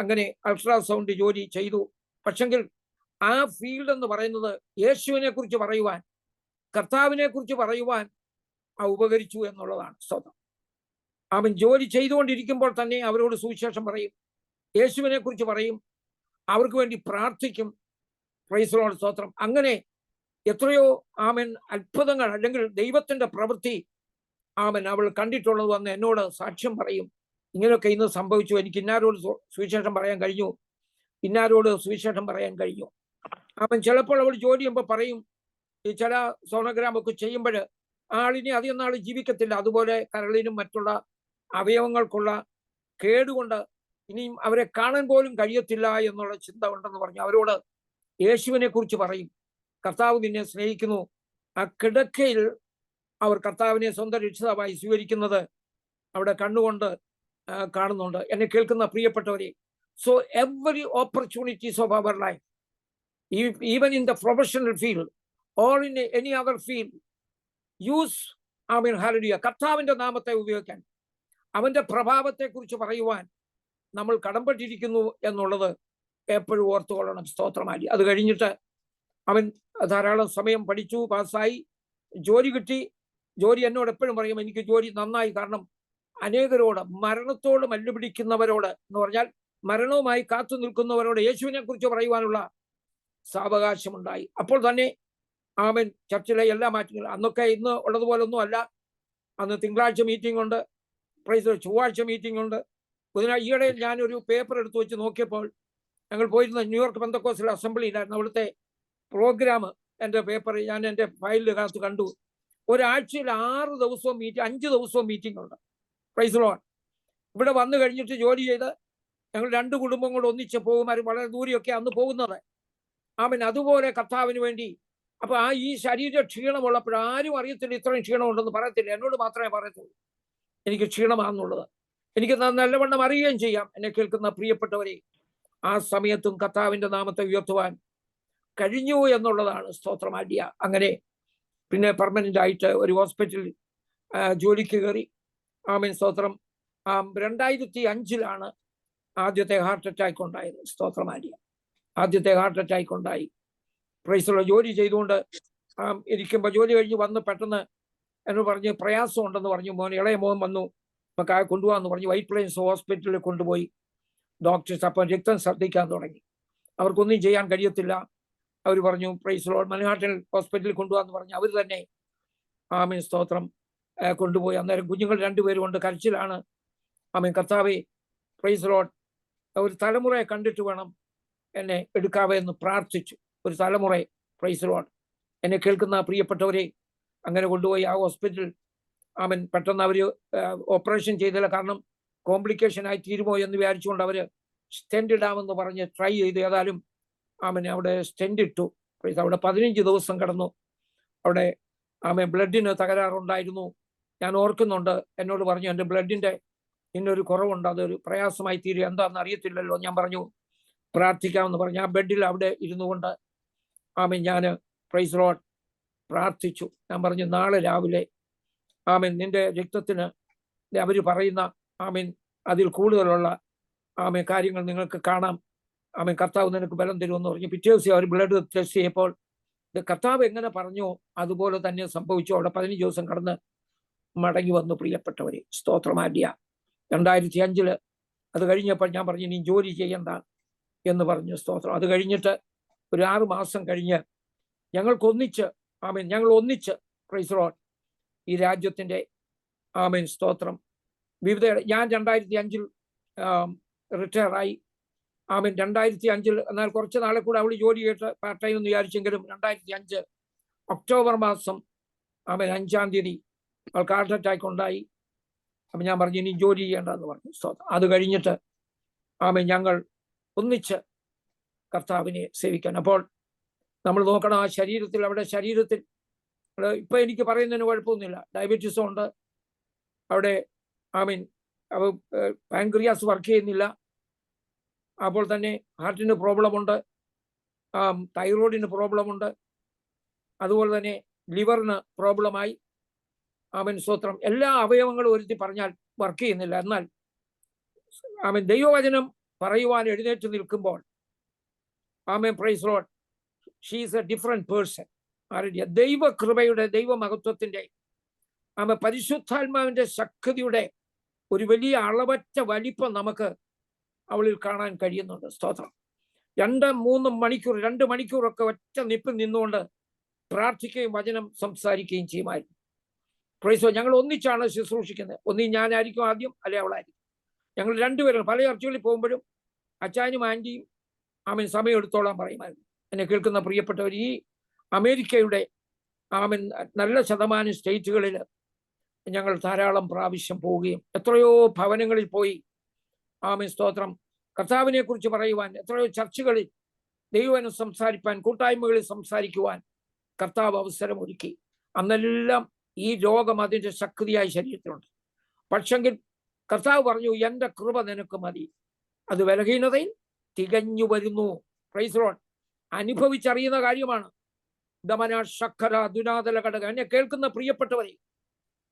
അങ്ങനെ അൾട്രാസൗണ്ട് ജോലി ചെയ്തു. പക്ഷെങ്കിൽ ആ ഫീൽഡ് എന്ന് പറയുന്നത് യേശുവിനെ കുറിച്ച് പറയുവാൻ, കർത്താവിനെ കുറിച്ച് പറയുവാൻ ഉപകരിച്ചു എന്നുള്ളതാണ്. സ്തോത്രം. ജോലി ചെയ്തുകൊണ്ടിരിക്കുമ്പോൾ തന്നെ അവരോട് സുവിശേഷം പറയും, യേശുവിനെ കുറിച്ച് പറയും, അവർക്ക് വേണ്ടി പ്രാർത്ഥിക്കും. Praise Lord. സ്തോത്രം. അങ്ങനെ എത്രയോ അത്ഭുതങ്ങൾ അല്ലെങ്കിൽ ദൈവത്തിന്റെ പ്രവൃത്തി അവൾ കണ്ടിട്ടുള്ളത് വന്ന് എന്നോട് സാക്ഷ്യം പറയും. ഇങ്ങനെയൊക്കെ ഇന്ന് സംഭവിച്ചു, എനിക്ക് ഇന്നാരോട് സുവിശേഷം പറയാൻ കഴിഞ്ഞു, ഇന്നാരോട് സുവിശേഷം പറയാൻ കഴിഞ്ഞു. ചിലപ്പോൾ അവൾ ജോലി ചെയ്യുമ്പോൾ പറയും, ഈ ചില സോണോഗ്രാം ഒക്കെ ചെയ്യുമ്പോൾ ആളിനെ അധികം നാൾ ജീവിക്കത്തില്ല. അതുപോലെ കരളിനും മറ്റുള്ള അവയവങ്ങൾക്കുള്ള കേടുകൊണ്ട് ഇനിയും അവരെ കാണാൻ പോലും കഴിയത്തില്ല എന്നുള്ള ചിന്ത ഉണ്ടെന്ന് പറഞ്ഞു. അവരോട് യേശുവിനെ കുറിച്ച് പറയും, കർത്താവ് നിന്നെ സ്നേഹിക്കുന്നു. ആ കിടക്കയിൽ അവർ കർത്താവിനെ സ്വന്തം രക്ഷിതാവായി സ്വീകരിക്കുന്നത് അവിടെ കണ്ണുകൊണ്ട് കാണുന്നുണ്ട്. എന്നെ കേൾക്കുന്ന പ്രിയപ്പെട്ടവരെ, so every opportunities of our life, even in the professional field or in any other field, use hallelujah കർത്താവിന്റെ നാമത്തെ ഉപയോഗിക്കാൻ, അവന്റെ പ്രഭാവത്തെ കുറിച്ച് പറയുവാൻ നമ്മൾ കടംപെട്ടിരിക്കുന്നു എന്നുള്ളത് എപ്പോഴും ഓർത്തുകൊള്ളണം. സ്തോത്രമായി. അത് കഴിഞ്ഞിട്ട് അവൻ ധാരാളം സമയം പഠിച്ചു, പാസ്സായി, ജോലി കിട്ടി. ജോലി എന്നോട് എപ്പോഴും പറയും, എനിക്ക് ജോലി നന്നായി. കാരണം അനേകരോട്, മരണത്തോട് മല്ലുപിടിക്കുന്നവരോട് എന്ന് പറഞ്ഞാൽ മരണവുമായി കാത്തു നിൽക്കുന്നവരോട് യേശുവിനെ കുറിച്ച് പറയുവാനുള്ള സാവകാശമുണ്ടായി. അപ്പോൾ തന്നെ ചർച്ചിലെ എല്ലാ മാറ്റങ്ങളും, അന്നൊക്കെ ഇന്ന് ഉള്ളതുപോലെ ഒന്നും അല്ല. അന്ന് തിങ്കളാഴ്ച മീറ്റിംഗ് ഉണ്ട്, ചൊവ്വാഴ്ച മീറ്റിംഗ് ഉണ്ട്. ഈയിടെ ഞാനൊരു പേപ്പർ എടുത്തു വെച്ച് നോക്കിയപ്പോൾ, ഞങ്ങൾ പോയിരുന്ന ന്യൂയോർക്ക് പെന്തക്കോസ്റ്റൽ അസംബ്ലിയിലായിരുന്നു. അവിടുത്തെ പ്രോഗ്രാം എൻ്റെ പേപ്പർ ഞാൻ എൻ്റെ ഫയലിനകത്ത് കണ്ടു. ഒരാഴ്ചയിൽ 6 ദിവസവും 5 ദിവസവും മീറ്റിംഗ് ഉണ്ട്. Praise lord. ഇവിടെ വന്നു കഴിഞ്ഞിട്ട് ജോലി ചെയ്ത് ഞങ്ങൾ 2 കുടുംബങ്ങൾ ഒന്നിച്ച് പോകുമാരും വളരെ ദൂരെയൊക്കെ അന്ന് പോകുന്നത്. അതുപോലെ കർത്താവിന് വേണ്ടി അപ്പൊ ഈ ശരീര ക്ഷീണമുള്ളപ്പോൾ ആരും അറിയത്തില്ല ഇത്രയും ക്ഷീണമുണ്ടെന്ന് പറയത്തില്ല. എന്നോട് മാത്രമേ പറയത്തുള്ളൂ എനിക്ക് ക്ഷീണമാണെന്നുള്ളത്. എനിക്ക് നല്ലവണ്ണം അറിയുകയും ചെയ്യാം. എന്നെ കേൾക്കുന്ന പ്രിയപ്പെട്ടവരെ, ആ സമയത്തും കർത്താവിന്റെ നാമത്തെ ഉയർത്തുവാൻ കഴിഞ്ഞു എന്നുള്ളതാണ്. സ്തോത്രം. ആദ്യ അങ്ങനെ പിന്നെ പെർമനന്റ് ആയിട്ട് ഒരു ഹോസ്പിറ്റലിൽ ജോലിക്ക് കയറി. ആമേൻ. സ്തോത്രം. 2005 ആദ്യത്തെ ഹാർട്ട് അറ്റാക്ക് ഉണ്ടായത്. സ്തോത്രം. ആദ്യത്തെ ഹാർട്ട് അറ്റാക്ക് ഉണ്ടായി. പ്രൈസുള്ള ജോലി ചെയ്തുകൊണ്ട് ഇരിക്കുമ്പോൾ ജോലി കഴിഞ്ഞ് വന്ന് പെട്ടെന്ന് എന്ന് പറഞ്ഞ് പ്രയാസം ഉണ്ടെന്ന് പറഞ്ഞു. ഇളയ മോൻ വന്നു, നമുക്ക് കൊണ്ടുപോകാന്ന് പറഞ്ഞു. വൈറ്റ് പ്ലെയിൻസ് ഹോസ്പിറ്റലിൽ കൊണ്ടുപോയി. ഡോക്ടേഴ്സ് അപ്പം രക്തം ശ്രദ്ധിക്കാൻ തുടങ്ങി. അവർക്കൊന്നും ചെയ്യാൻ കഴിയത്തില്ല. അവർ പറഞ്ഞു പ്രൈസ് ലോർഡ് മൻഹാട്ടൻ ഹോസ്പിറ്റലിൽ കൊണ്ടുപോകാന്ന് പറഞ്ഞു. അവർ തന്നെ ആമേൻ സ്തോത്രം കൊണ്ടുപോയി. അന്നേരം കുഞ്ഞുങ്ങൾ 2 പേരും കൊണ്ട് കരച്ചിലാണ്. ആമേൻ. കർത്താവേ പ്രൈസ് ലോർഡ്, ഒരു തലമുറയെ കണ്ടിട്ട് വേണം എന്നെ എടുക്കാവേ എന്ന് പ്രാർത്ഥിച്ചു. ഒരു തലമുറയെ. Praise lord. എന്നെ കേൾക്കുന്ന പ്രിയപ്പെട്ടവരെ, അങ്ങനെ കൊണ്ടുപോയി ആ ഹോസ്പിറ്റലിൽ. ആമേൻ. പെട്ടെന്ന് അവർ ഓപ്പറേഷൻ ചെയ്തില്ല. കാരണം കോംപ്ലിക്കേഷൻ ആയി തീരുമോ എന്ന് വിചാരിച്ചുകൊണ്ട് അവർ സ്റ്റെൻഡ് ഇടാമെന്ന് പറഞ്ഞ് ട്രൈ ചെയ്ത് ഏതായാലും ആമേൻ അവിടെ സ്റ്റെൻഡ് ഇട്ടു. അവിടെ 15 ദിവസം കിടന്നു. അവിടെ ആമേൻ ബ്ലഡിന് തകരാറുണ്ടായിരുന്നു. ഞാൻ ഓർക്കുന്നുണ്ട്. എന്നോട് പറഞ്ഞു എൻ്റെ ബ്ലഡിന്റെ ഇന്നൊരു കുറവുണ്ട്, അതൊരു പ്രയാസമായി തീരും, എന്താണെന്ന് അറിയത്തില്ലല്ലോ. ഞാൻ പറഞ്ഞു പ്രാർത്ഥിക്കാമെന്ന് പറഞ്ഞു. ആ ബെഡിൽ അവിടെ ഇരുന്നു കൊണ്ട് ആമേൻ ഞാൻ പ്രൈസ് ലോർഡ് പ്രാർത്ഥിച്ചു. ഞാൻ പറഞ്ഞു നാളെ രാവിലെ ആമേൻ നിന്റെ രക്തത്തിന് അവർ പറയുന്ന ആമേൻ അതിൽ കൂടുതലുള്ള ആമേൻ കാര്യങ്ങൾ നിങ്ങൾക്ക് കാണാം. ആമേൻ. കർത്താവ് നിനക്ക് ബലം തരുമെന്ന് പറഞ്ഞു. പിറ്റേ ദിവസം അവർ ബ്ലഡ് ടെസ്റ്റ് ചെയ്യപ്പോൾ കർത്താവ് എങ്ങനെ പറഞ്ഞു അതുപോലെ തന്നെ സംഭവിച്ചു. അവിടെ 15 ദിവസം കടന്ന് മടങ്ങി വന്നു. പ്രിയപ്പെട്ടവരെ, സ്തോത്രമാര്യ. 2005 അത് കഴിഞ്ഞപ്പോൾ ഞാൻ പറഞ്ഞു നീ ജോലി ചെയ്യണ്ട എന്ന് പറഞ്ഞു. സ്തോത്രം. അത് കഴിഞ്ഞിട്ട് ഒരു 6 മാസം കഴിഞ്ഞ് ഞങ്ങൾക്കൊന്നിച്ച് ആമേൻ ഞങ്ങൾ ഒന്നിച്ച് പ്രൈസ് ലോർഡ് ഈ രാജ്യത്തിന്റെ ആമേൻ സ്തോത്രം വിവിധ ഞാൻ 2005 റിട്ടയർ ആയി. ആമേൻ. 2005 എന്നാൽ കുറച്ച് നാളെ കൂടെ അവൾ ജോലി ചെയ്തിട്ട് പാർട്ട് ടൈം എന്ന് വിചാരിച്ചെങ്കിലും 2005 ഒക്ടോബർ മാസം ആമേൻ 5-ാം തീയതി അവൾക്ക് ഹാർട്ട് അറ്റാക്ക് ഉണ്ടായി. അപ്പം ഞാൻ പറഞ്ഞു ഇനി ജോലി ചെയ്യേണ്ടെന്ന് പറഞ്ഞു. സ്തോത്രം. അത് കഴിഞ്ഞിട്ട് ആമേൻ ഞങ്ങൾ ഒന്നിച്ച് കർത്താവിനെ സേവിക്കാൻ. അപ്പോൾ നമ്മൾ നോക്കണം ആ ശരീരത്തിൽ, അവിടെ ശരീരത്തിൽ ഇപ്പൊ എനിക്ക് പറയുന്നതിന് കുഴപ്പമൊന്നുമില്ല. ഡയബറ്റീസും ഉണ്ട് അവിടെ. ആമീൻ. പാൻക്രിയാസ് വർക്ക് ചെയ്യുന്നില്ല. അപ്പോൾ തന്നെ ഹാർട്ടിന് പ്രോബ്ലം ഉണ്ട്, തൈറോയിഡിന് പ്രോബ്ലം ഉണ്ട്, അതുപോലെ തന്നെ ലിവറിന് പ്രോബ്ലമായി. ആമീൻ സ്തോത്രം. എല്ലാ അവയവങ്ങളും ഒരുത്തി പറഞ്ഞാൽ വർക്ക് ചെയ്യുന്നില്ല. എന്നാൽ ആമീൻ ദൈവവചനം പറയുവാൻ എഴുന്നേറ്റ് നിൽക്കുമ്പോൾ ആമേൻ praise Lord she is a different person. ദൈവകൃപയുടെ ദൈവമഹത്വത്തിന്റെ ആമേൻ പരിശുദ്ധാത്മാവിന്റെ ശക്തിയുടെ ഒരു വലിയ അളവറ്റ വലിപ്പം നമുക്ക് അവളിൽ കാണാൻ കഴിയുന്നുണ്ട്. സ്തോത്രം. 2-3 മണിക്കൂർ 2 മണിക്കൂറൊക്കെ ഒറ്റ നിപ്പിൽ നിന്നുകൊണ്ട് പ്രാർത്ഥിക്കുകയും വചനം സംസാരിക്കുകയും ചെയ്യുമായിരുന്നു. Praise lord. ഞങ്ങൾ ഒന്നിച്ചാണ് ശുശ്രൂഷിക്കുന്നത്. ഒന്നി ഞാനായിരിക്കും ആദ്യം, അല്ലെ അവളായിരിക്കും. ഞങ്ങൾ 2 പേരും പല ചർച്ചകളിൽ പോകുമ്പോഴും അച്ചായനും ആൻറ്റിയും ആമേൻ സമയം എടുത്തോളാൻ പറയുമായിരുന്നു. എന്നെ കേൾക്കുന്ന പ്രിയപ്പെട്ടവർ, ഈ അമേരിക്കയുടെ ആമേൻ നല്ല ശതമാനം സ്റ്റേറ്റുകളിൽ ഞങ്ങൾ ധാരാളം പ്രാവശ്യം പോവുകയും എത്രയോ ഭവനങ്ങളിൽ പോയി ആമേൻ സ്തോത്രം കർത്താവിനെ കുറിച്ച് പറയുവാൻ, എത്രയോ ചർച്ചകളിൽ ദൈവവചനം സംസാരിപ്പാൻ, കൂട്ടായ്മകളിൽ സംസാരിക്കുവാൻ കർത്താവ് അവസരം ഒരുക്കി. അന്നെല്ലാം ഈ രോഗം അതിൻ്റെ ശക്തിയായി ശരീരത്തിലുണ്ട്. പക്ഷെങ്കിൽ കർത്താവ് പറഞ്ഞു എൻ്റെ കൃപ നിനക്ക് മതി, അത് ബലഹീനതയിൽ തികഞ്ഞു വരുന്നു. Praise Lord. അനുഭവിച്ചറിയുന്ന കാര്യമാണ്. ദമന ശക്കര ദുനാതല ഘടക. എന്നെ കേൾക്കുന്ന പ്രിയപ്പെട്ടവരെ,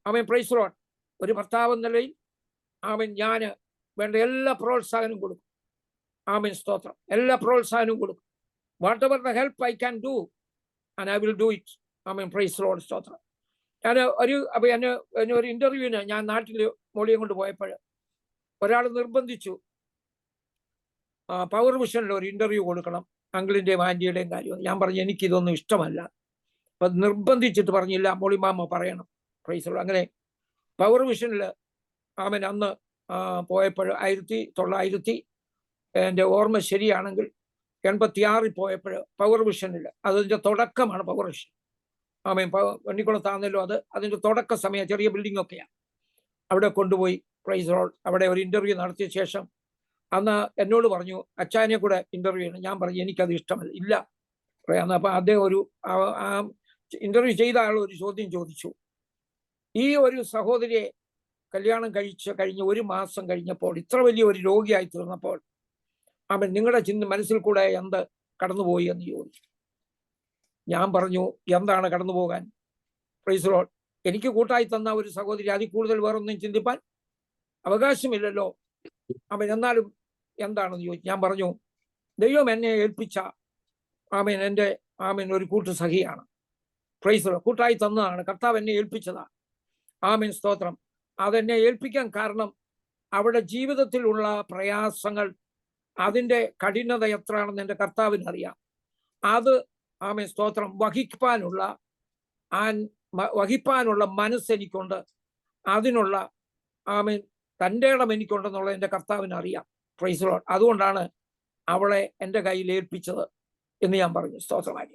ആമേൻ പ്രൈസ് ലോർഡ്. ഒരു ഭർത്താവ് എന്ന നിലയിൽ ആമേൻ ഞാൻ വേണ്ട എല്ലാ പ്രോത്സാഹനവും കൊടുക്കും. ആമേൻ സ്തോത്രം. എല്ലാ പ്രോത്സാഹനവും കൊടുക്കും. Whatever the help I can do and I will do it. ആമേൻ പ്രൈസ് ലോർഡ്. സ്തോത്രം. ഞാൻ ഒരു ഇന്റർവ്യൂവിന് ഞാൻ നാട്ടിൽ മോളിയും കൊണ്ട് പോയപ്പോൾ ഒരാൾ നിർബന്ധിച്ചു പവർ വിഷനിൽ ഒരു ഇന്റർവ്യൂ കൊടുക്കണം, അങ്കിളിൻ്റെയും ആൻറ്റിയുടെയും കാര്യം. ഞാൻ പറഞ്ഞു എനിക്കിതൊന്നും ഇഷ്ടമല്ല. അപ്പം നിർബന്ധിച്ചിട്ട് പറഞ്ഞില്ല, മോളിമാമ പറയണം. Praise lord. അങ്ങനെ പവർ വിഷനിൽ ആമൻ അന്ന് പോയപ്പോൾ 1900 എൻ്റെ ഓർമ്മ ശരിയാണെങ്കിൽ 86 പോയപ്പോൾ പവർ വിഷനിൽ, അതിൻ്റെ തുടക്കമാണ് പവർ വിഷൻ. ആമേൻ. വെണ്ണിക്കുളത്താണല്ലോ അത്. അതിൻ്റെ തുടക്ക സമയം, ചെറിയ ബിൽഡിംഗ് ഒക്കെയാണ്. അവിടെ കൊണ്ടുപോയി പ്രൈസ് ലോർഡ്. അവിടെ ഒരു ഇന്റർവ്യൂ നടത്തിയ ശേഷം അന്ന് എന്നോട് പറഞ്ഞു അച്ചായനെ കൂടെ ഇന്റർവ്യൂ ചെയ്യണം. ഞാൻ പറഞ്ഞു എനിക്കത് ഇഷ്ടമല്ല. ഇല്ല പറയാന്ന്. അപ്പൊ അദ്ദേഹം ഒരു ഇന്റർവ്യൂ ചെയ്ത ആൾ ഒരു ചോദ്യം ചോദിച്ചു. ഈ ഒരു സഹോദരിയെ കല്യാണം കഴിഞ്ഞ് 1 മാസം കഴിഞ്ഞപ്പോൾ, ഇത്ര വലിയ ഒരു രോഗിയായി തീർന്നപ്പോൾ, അവൻ നിങ്ങളുടെ മനസ്സിൽ കൂടെ എന്ത് കടന്നുപോയി എന്ന് ചോദിച്ചു. ഞാൻ പറഞ്ഞു, എന്താണ് കടന്നു പോകാൻ? Praise lord. എനിക്ക് കൂട്ടായി തന്ന ഒരു സഹോദരി, അതിൽ കൂടുതൽ വേറൊന്നും ചിന്തിപ്പാൻ അവകാശമില്ലല്ലോ. അവൻ എന്നാലും എന്താണെന്ന് ചോദിച്ചു. ഞാൻ പറഞ്ഞു, ദൈവം എന്നെ ഏൽപ്പിച്ച എൻ്റെ ഒരു കൂട്ടു സഖിയാണ്. Praise Lord. കൂട്ടായി തന്നതാണ്, കർത്താവ് എന്നെ ഏൽപ്പിച്ചതാണ്. ആമേൻ, സ്തോത്രം. അതെന്നെ ഏൽപ്പിക്കാൻ കാരണം അവരുടെ ജീവിതത്തിലുള്ള പ്രയാസങ്ങൾ, അതിൻ്റെ കഠിനത എത്രയാണെന്ന് എൻ്റെ കർത്താവിന് അറിയാം. അത് ആമേൻ, സ്തോത്രം, വഹിപ്പാനുള്ള മനസ്സെനിക്കുണ്ട്. അതിനുള്ള ആമേൻ തൻ്റെ ഇടം എനിക്കുണ്ടെന്നുള്ളത് എൻ്റെ കർത്താവിന് അറിയാം. Praise lord. അതുകൊണ്ടാണ് അവളെ എൻ്റെ കയ്യിൽ ഏൽപ്പിച്ചത് എന്ന് ഞാൻ പറഞ്ഞു. സ്തോത്രമായ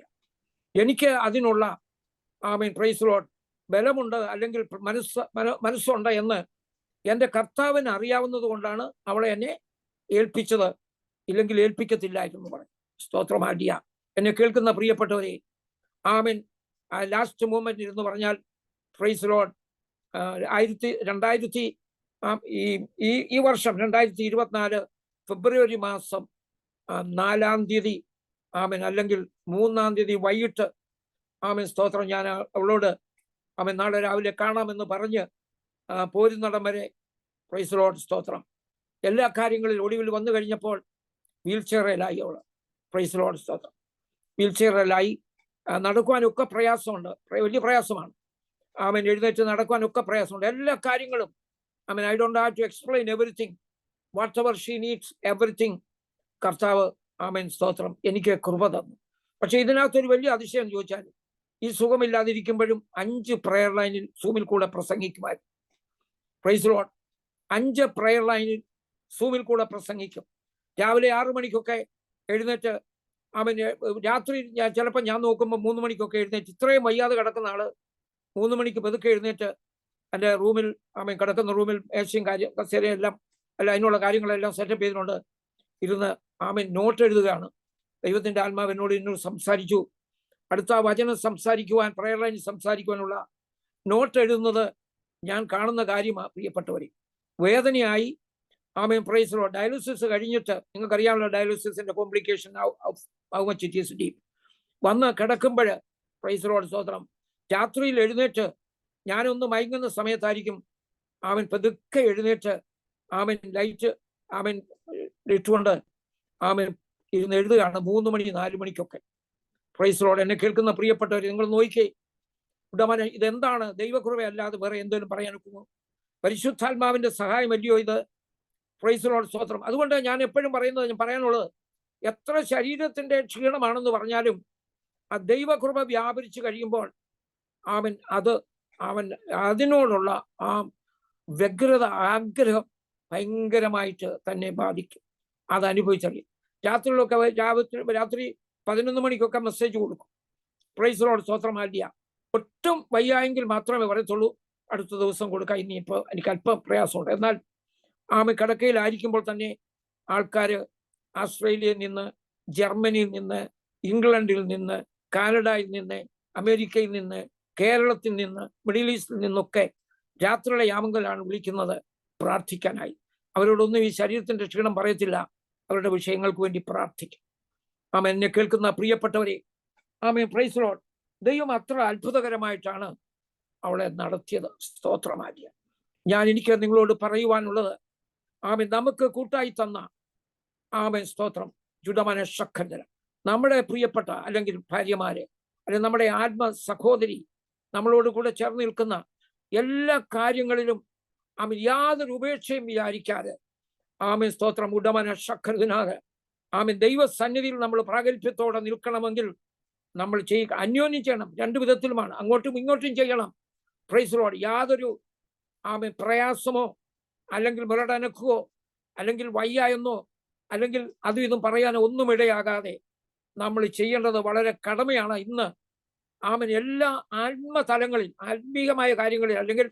എനിക്ക് അതിനുള്ള ആമേൻ, പ്രൈസ് ലോർഡ്, ബലമുണ്ട് അല്ലെങ്കിൽ മനസ്സുണ്ട് എന്ന് എൻ്റെ കർത്താവിന് അറിയാവുന്നത് കൊണ്ടാണ് അവളെ എന്നെ ഏൽപ്പിച്ചത്. ഇല്ലെങ്കിൽ ഏൽപ്പിക്കത്തില്ലായിരുന്നു പറഞ്ഞു. സ്തോത്രമാടിയ എന്നെ കേൾക്കുന്ന പ്രിയപ്പെട്ടവരെ, ആമേൻ, ലാസ്റ്റ് മൂമെന്റ് എന്ന് പറഞ്ഞാൽ പ്രൈസ് ലോർഡ്, ഈ വർഷം 2024 ഫെബ്രുവരി മാസം 4-ാം തീയതി ആമേൻ, അല്ലെങ്കിൽ 3-ാം തീയതി വൈകിട്ട് ആമേൻ, സ്തോത്രം, ഞാൻ അവളോട് ആമേൻ നാളെ രാവിലെ കാണാമെന്ന് പറഞ്ഞ് പോരുന്നിടം വരെ പ്രൈസ് ലോർഡ്, സ്തോത്രം, എല്ലാ കാര്യങ്ങളിലും ഒടുവിൽ വന്നു കഴിഞ്ഞപ്പോൾ വീൽ ചെയറിലായി അവൾ. പ്രൈസ് ലോർഡ്, സ്തോത്രം. വീൽ ചെയറിലായി. നടക്കുവാനൊക്കെ പ്രയാസമുണ്ട്, വലിയ പ്രയാസമാണ്. ആമേൻ, എഴുന്നേറ്റ് നടക്കുവാനൊക്കെ പ്രയാസമുണ്ട്. എല്ലാ കാര്യങ്ങളും ആമേൻ, I don't have to explain everything, whatever she needs, everything കർത്താവ് ആമേൻ, സ്തോത്രം, എനിക്ക് കൃപ തന്നു. പക്ഷെ ഇതിനകത്തൊരു വലിയ അതിശയം ചോദിച്ചാൽ, ഈ സുഖമില്ലാതിരിക്കുമ്പോഴും 5 പ്രെയർ ലൈനിൽ സൂമിൽ കൂടെ പ്രസംഗിക്കുമായിരുന്നു. Praise Lord. 5 പ്രെയർ ലൈനിൽ സൂമിൽ കൂടെ പ്രസംഗിക്കും. രാവിലെ 6 മണിക്കൊക്കെ എഴുന്നേറ്റ് അവൻ രാത്രി ചിലപ്പോൾ ഞാൻ നോക്കുമ്പോൾ 3 മണിക്കൊക്കെ എഴുന്നേറ്റ്, ഇത്രയും വയ്യാതെ കിടക്കുന്ന ആള് 3 മണിക്ക് പതുക്കെ എഴുന്നേറ്റ് എൻ്റെ റൂമിൽ അവൻ കിടക്കുന്ന റൂമിൽ മേശയും കസേരയെല്ലാം അതിനുള്ള കാര്യങ്ങളെല്ലാം സെറ്റപ്പ് ചെയ്തിട്ടുണ്ട് ഇരുന്ന് ആമൻ നോട്ട് എഴുതുകയാണ്. ദൈവത്തിൻ്റെ ആത്മാവ് എന്നോട് സംസാരിച്ചു. അടുത്ത വചനം സംസാരിക്കുവാൻ, പ്രയർ ലൈനിൽ സംസാരിക്കുവാനുള്ള നോട്ട് എഴുതുന്നത് ഞാൻ കാണുന്ന കാര്യമാണ് പ്രിയപ്പെട്ടവരെ. വേദനയായി ആമേൻ, പ്രൈസ് ലോർഡ്. ഡയാലിസിസ് കഴിഞ്ഞിട്ട് നിങ്ങൾക്കറിയാമല്ലോ ഡയാലിസിസിന്റെ കോംപ്ലിക്കേഷൻ വന്ന് കിടക്കുമ്പോൾ പ്രൈസ് ലോർഡ്, സ്തോത്രം, രാത്രിയിൽ എഴുന്നേറ്റ് ഞാനൊന്ന് മയങ്ങുന്ന സമയത്തായിരിക്കും അവൻ പതുക്കെ എഴുന്നേറ്റ് ആമൻ ലൈറ്റ് ആമൻ ഇട്ടുകൊണ്ട് ആമൻ ഇരുന്ന് എഴുതുകയാണ് 3 മണി 4 മണിക്കൊക്കെ. Praise lord. എന്നെ കേൾക്കുന്ന പ്രിയപ്പെട്ടവർ, നിങ്ങൾ നോക്കിക്കേ, ഉടമന ഇതെന്താണ്? ദൈവകൃപയല്ലാതെ വേറെ എന്തെങ്കിലും പറയാൻ ഒക്കുമോ? പരിശുദ്ധാത്മാവിന്റെ സഹായമല്ലയോ ഇത്? പ്രൈസ് ലോർഡ്, സ്തോത്രം. അതുകൊണ്ട് ഞാൻ എപ്പോഴും പറയാനുള്ളത്, എത്ര ശരീരത്തിന്റെ ക്ഷീണമാണെന്ന് പറഞ്ഞാലും ആ ദൈവകൃപ വ്യാപരിച്ചു കഴിയുമ്പോൾ അവൻ അതിനോടുള്ള ആ വ്യഗ്രത, ആഗ്രഹം ഭയങ്കരമായിട്ട് തന്നെ ബാധിക്കും. അത് അനുഭവിച്ചറിയും. രാത്രി 11 മണിക്കൊക്കെ മെസ്സേജ് കൊടുക്കും. പ്രൈസ് ലോർഡ്, സ്തോത്രമാലിയ. ഒട്ടും വയ്യായെങ്കിൽ മാത്രമേ പറയത്തുള്ളൂ അടുത്ത ദിവസം കൊടുക്കാം, ഇനിയിപ്പോൾ എനിക്ക് അല്പം പ്രയാസമുണ്ട്. എന്നാൽ കിടക്കയിലായിരിക്കുമ്പോൾ തന്നെ ആൾക്കാർ ആസ്ട്രേലിയയിൽ നിന്ന്, ജർമ്മനിയിൽ നിന്ന്, ഇംഗ്ലണ്ടിൽ നിന്ന്, കാനഡയിൽ നിന്ന്, അമേരിക്കയിൽ നിന്ന്, കേരളത്തിൽ നിന്ന്, മിഡിൽ ഈസ്റ്റിൽ നിന്നൊക്കെ രാത്രിയുടെ യാമങ്ങളിലാണ് വിളിക്കുന്നത് പ്രാർത്ഥിക്കാനായി. അവരോടൊന്നും ഈ ശരീരത്തിന്റെ ക്ഷീണം പറയത്തില്ല, അവരുടെ വിഷയങ്ങൾക്ക് വേണ്ടി പ്രാർത്ഥിക്കും. എന്നെ കേൾക്കുന്ന പ്രിയപ്പെട്ടവരെ, പ്രൈസ് ലോർഡ്. ദൈവം അത്ര അത്ഭുതകരമായിട്ടാണ് അവളെ നടത്തിയത്. സ്തോത്രമാര്യ. എനിക്ക് നിങ്ങളോട് പറയുവാനുള്ളത്, നമുക്ക് കൂട്ടായി തന്ന സ്തോത്രം, ജുഡമന ശഖന്ധര, നമ്മുടെ പ്രിയപ്പെട്ട അല്ലെങ്കിൽ ഭാര്യമാര്, അല്ലെങ്കിൽ നമ്മുടെ ആത്മ സഹോദരി, നമ്മളോട് കൂടെ ചേർന്ന് നിൽക്കുന്ന എല്ലാ കാര്യങ്ങളിലും യാതൊരു ഉപേക്ഷയും വിചാരിക്കാതെ സ്തോത്രം, ഉടമന ശഖന്ധനാഥ് ദൈവസന്നിധിയിൽ നമ്മൾ പ്രാഗൽഭ്യത്തോടെ നിൽക്കണമെങ്കിൽ നമ്മൾ അന്യോന്യം ചെയ്യണം. 2 വിധത്തിലുമാണ്, അങ്ങോട്ടും ഇങ്ങോട്ടും ചെയ്യണം. Praise lord. യാതൊരു പ്രയാസമോ അല്ലെങ്കിൽ മുരടനക്കോ അല്ലെങ്കിൽ വയ്യായെന്നോ അല്ലെങ്കിൽ അതും ഇതും പറയാനോ ഒന്നും ഇടയാകാതെ നമ്മൾ ചെയ്യേണ്ടത് വളരെ കടമയാണ്. ഇന്ന് എല്ലാ ആത്മതലങ്ങളിൽ, ആത്മീകമായ കാര്യങ്ങളിൽ, അല്ലെങ്കിൽ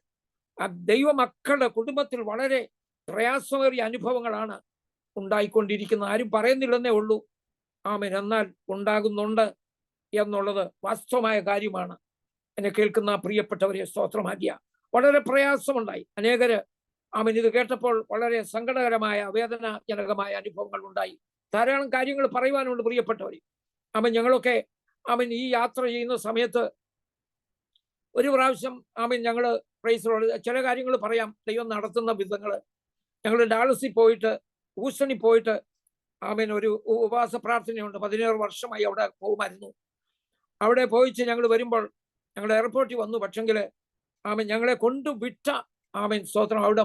ദൈവമക്കളുടെ കുടുംബത്തിൽ വളരെ പ്രയാസമേറിയ അനുഭവങ്ങളാണ് ഉണ്ടായിക്കൊണ്ടിരിക്കുന്നത്. ആരും പറയുന്നില്ലെന്നേ ഉള്ളൂ. എന്നാൽ ഉണ്ടാകുന്നുണ്ട്. എന്നുള്ളത് വാസ്തവമായ കാര്യമാണ്. എന്നെ കേൾക്കുന്ന പ്രിയപ്പെട്ടവരെ, സ്തോത്രമാക്കിയ വളരെ പ്രയാസമുണ്ടായി. അനേകര് ഇത് കേട്ടപ്പോൾ വളരെ സങ്കടകരമായ വേദനാജനകമായ അനുഭവങ്ങൾ ഉണ്ടായി. ധാരാളം കാര്യങ്ങൾ പറയുവാനുണ്ട് പ്രിയപ്പെട്ടവരെ. ഞങ്ങളൊക്കെ ഈ യാത്ര ചെയ്യുന്ന സമയത്ത് ഒരു പ്രാവശ്യം ഞങ്ങള് പ്രൈസിലോട് ചില കാര്യങ്ങൾ പറയാം. ദൈവം നടത്തുന്ന വിധങ്ങൾ. ഞങ്ങൾ ഡാളസിൽ പോയിട്ട്, ഹൂസ്റ്റണിൽ പോയിട്ട് ഒരു ഉപവാസ പ്രാർത്ഥനയുണ്ട്. 17 വർഷമായി അവിടെ പോകുമായിരുന്നു. അവിടെ പോയിച്ച് ഞങ്ങൾ വരുമ്പോൾ ഞങ്ങൾ എയർപോർട്ടിൽ വന്നു. പക്ഷെങ്കിൽ ഞങ്ങളെ കൊണ്ടുവിട്ട സ്തോത്രം അവിടെ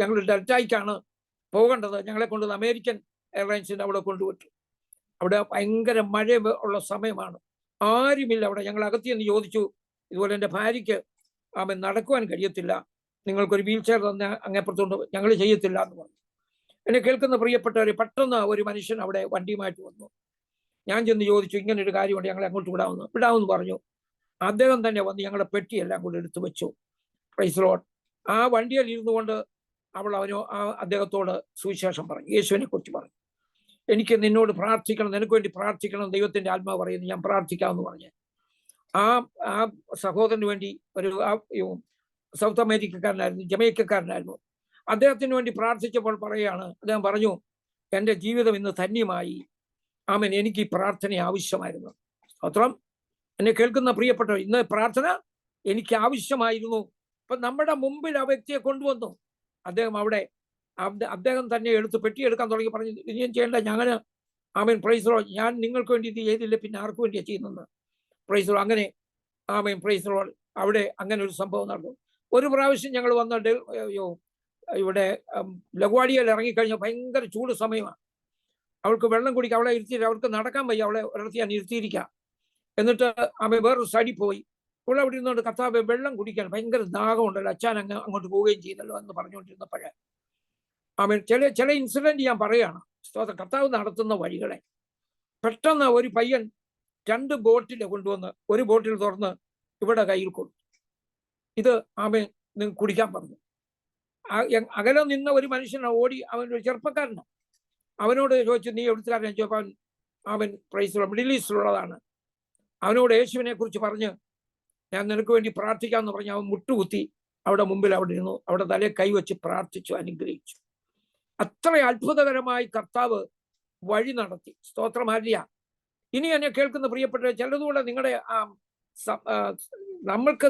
ഞങ്ങൾ ഡെൽറ്റയ്ക്കാണ് പോകേണ്ടത്. ഞങ്ങളെ കൊണ്ടുവന്ന് അമേരിക്കൻ എയർലൈൻസിൻ്റെ അവിടെ കൊണ്ടുവിട്ടു. അവിടെ ഭയങ്കര മഴ ഉള്ള സമയമാണ്. ആരുമില്ല അവിടെ. ഞങ്ങൾ അകത്തിയെന്ന് ചോദിച്ചു, ഇതുപോലെ എൻ്റെ ഭാര്യയ്ക്ക് നടക്കുവാൻ കഴിയത്തില്ല, നിങ്ങൾക്കൊരു വീൽ ചെയർ തന്നെ അങ്ങേപ്പുറത്തോണ്ട് ഞങ്ങൾ ചെയ്യത്തില്ല എന്ന് പറഞ്ഞു. എന്നെ കേൾക്കുന്ന പ്രിയപ്പെട്ടവരെ, പെട്ടെന്ന് ഒരു മനുഷ്യൻ അവിടെ വണ്ടിയുമായിട്ട് വന്നു. ഞാൻ ചെന്ന് ചോദിച്ചു, ഇങ്ങനെ ഒരു കാര്യമുണ്ട്, ഞങ്ങളെ അങ്ങോട്ട് വിടാമെന്ന് പറഞ്ഞു. അദ്ദേഹം തന്നെ വന്ന് ഞങ്ങളുടെ പെട്ടിയെല്ലാം കൂടി എടുത്തു വെച്ചു. Praise lord. ആ വണ്ടിയിൽ ഇരുന്നു കൊണ്ട് അദ്ദേഹത്തോട് സുവിശേഷം പറഞ്ഞു, യേശുവിനെ കുറിച്ച് പറഞ്ഞു. എനിക്ക് നിന്നോട് പ്രാർത്ഥിക്കണം, നിനക്ക് വേണ്ടി പ്രാർത്ഥിക്കണം, ദൈവത്തിന്റെ ആത്മാവ് പറയുന്നു, ഞാൻ പ്രാർത്ഥിക്കാമെന്ന് പറഞ്ഞ് ആ സഹോദരന് വേണ്ടി ഒരു സൗത്ത് അമേരിക്കക്കാരനായിരുന്നു, ജമൈക്കക്കാരനായിരുന്നു. അദ്ദേഹത്തിന് വേണ്ടി പ്രാർത്ഥിച്ചപ്പോൾ പറയുകയാണ്, അദ്ദേഹം പറഞ്ഞു, എൻ്റെ ജീവിതം ഇന്ന് ധന്യമായി. എനിക്ക് ഈ പ്രാർത്ഥന ആവശ്യമായിരുന്നു. സ്തോത്രം. എന്നെ കേൾക്കുന്ന പ്രിയപ്പെട്ടവർ, ഇന്ന് പ്രാർത്ഥന എനിക്ക് ആവശ്യമായിരുന്നു. അപ്പൊ നമ്മുടെ മുമ്പിൽ ആ വ്യക്തിയെ കൊണ്ടുവന്നു. അദ്ദേഹം തന്നെ പെട്ടിയെടുക്കാൻ തുടങ്ങി. പറഞ്ഞു, ഇനിയും ചെയ്യേണ്ട, ഞങ്ങൾ പ്രൈസ് ലോർഡ്, ഞാൻ നിങ്ങൾക്ക് വേണ്ടി ഇത് ചെയ്തില്ല, പിന്നെ ആർക്ക് വേണ്ടിയാണ് ചെയ്യുന്നത്? Praise lord. അങ്ങനെ പ്രൈസ് ലോർഡ്, അവിടെ അങ്ങനെ ഒരു സംഭവം നടന്നു. ഒരു പ്രാവശ്യം ഞങ്ങൾ വന്നിട്ട് ഇവിടെ ലഗ്വാഡിയയിൽ ഇറങ്ങിക്കഴിഞ്ഞാൽ ഭയങ്കര ചൂട് സമയമാണ്. അവൾക്ക് വെള്ളം കുടിക്കുക, അവളെ ഇരുത്തിയിട്ട്, അവൾക്ക് നടക്കാൻ വയ്യ, അവളെ ഒരിടത്ത് ഇരുത്തിയിരിക്കാം. എന്നിട്ട് വേറൊരു സൈഡിൽ പോയി. അവൾ അവിടെ ഇരുന്നുകൊണ്ട്, കർത്താവേ വെള്ളം കുടിക്കാൻ ഭയങ്കര ദാഹമുണ്ടല്ലോ, അച്ഛൻ അങ്ങോട്ട് പോവുകയും ചെയ്തല്ലോ എന്ന് പറഞ്ഞുകൊണ്ടിരുന്നപ്പോഴേ ചില ഇൻസിഡന്റ് ഞാൻ പറയുകയാണ്. കർത്താവ് നടത്തുന്ന വഴികളെ. പെട്ടെന്ന് ഒരു പയ്യൻ 2 ബോട്ടിൽ കൊണ്ടുവന്ന്, ഒരു ബോട്ടിൽ തുറന്ന് ഇവിടെ കയ്യിൽ കൊടുത്തു. ഇത് നിങ്ങൾ കുടിക്കാൻ പറഞ്ഞു. അകലെ നിന്ന ഒരു മനുഷ്യൻ ഓടി, ഒരു ചെറുപ്പക്കാരനാണ്, അവനോട് ചോദിച്ചു, നീ എവിടുത്തുകാരനെ ചോദിച്ചപ്പോൾ അവൻ പ്രൈസ് മിഡിൽ ഈസ്റ്റിലുള്ളതാണ്. അവനോട് യേശുവിനെ കുറിച്ച് പറഞ്ഞ്, ഞാൻ നിനക്ക് വേണ്ടി പ്രാർത്ഥിക്കാമെന്ന് പറഞ്ഞ് അവൻ മുട്ടുകുത്തി അവിടെ മുമ്പിൽ അവിടെ ഇരുന്നു. അവിടെ തലേ കൈവച്ച് പ്രാർത്ഥിച്ചു, അനുഗ്രഹിച്ചു. അത്ര അത്ഭുതകരമായി കർത്താവ് വഴി നടത്തി. സ്തോത്രമാര്യ. ഇനി എന്നെ കേൾക്കുന്ന പ്രിയപ്പെട്ട ചിലതുകൂടെ നിങ്ങളുടെ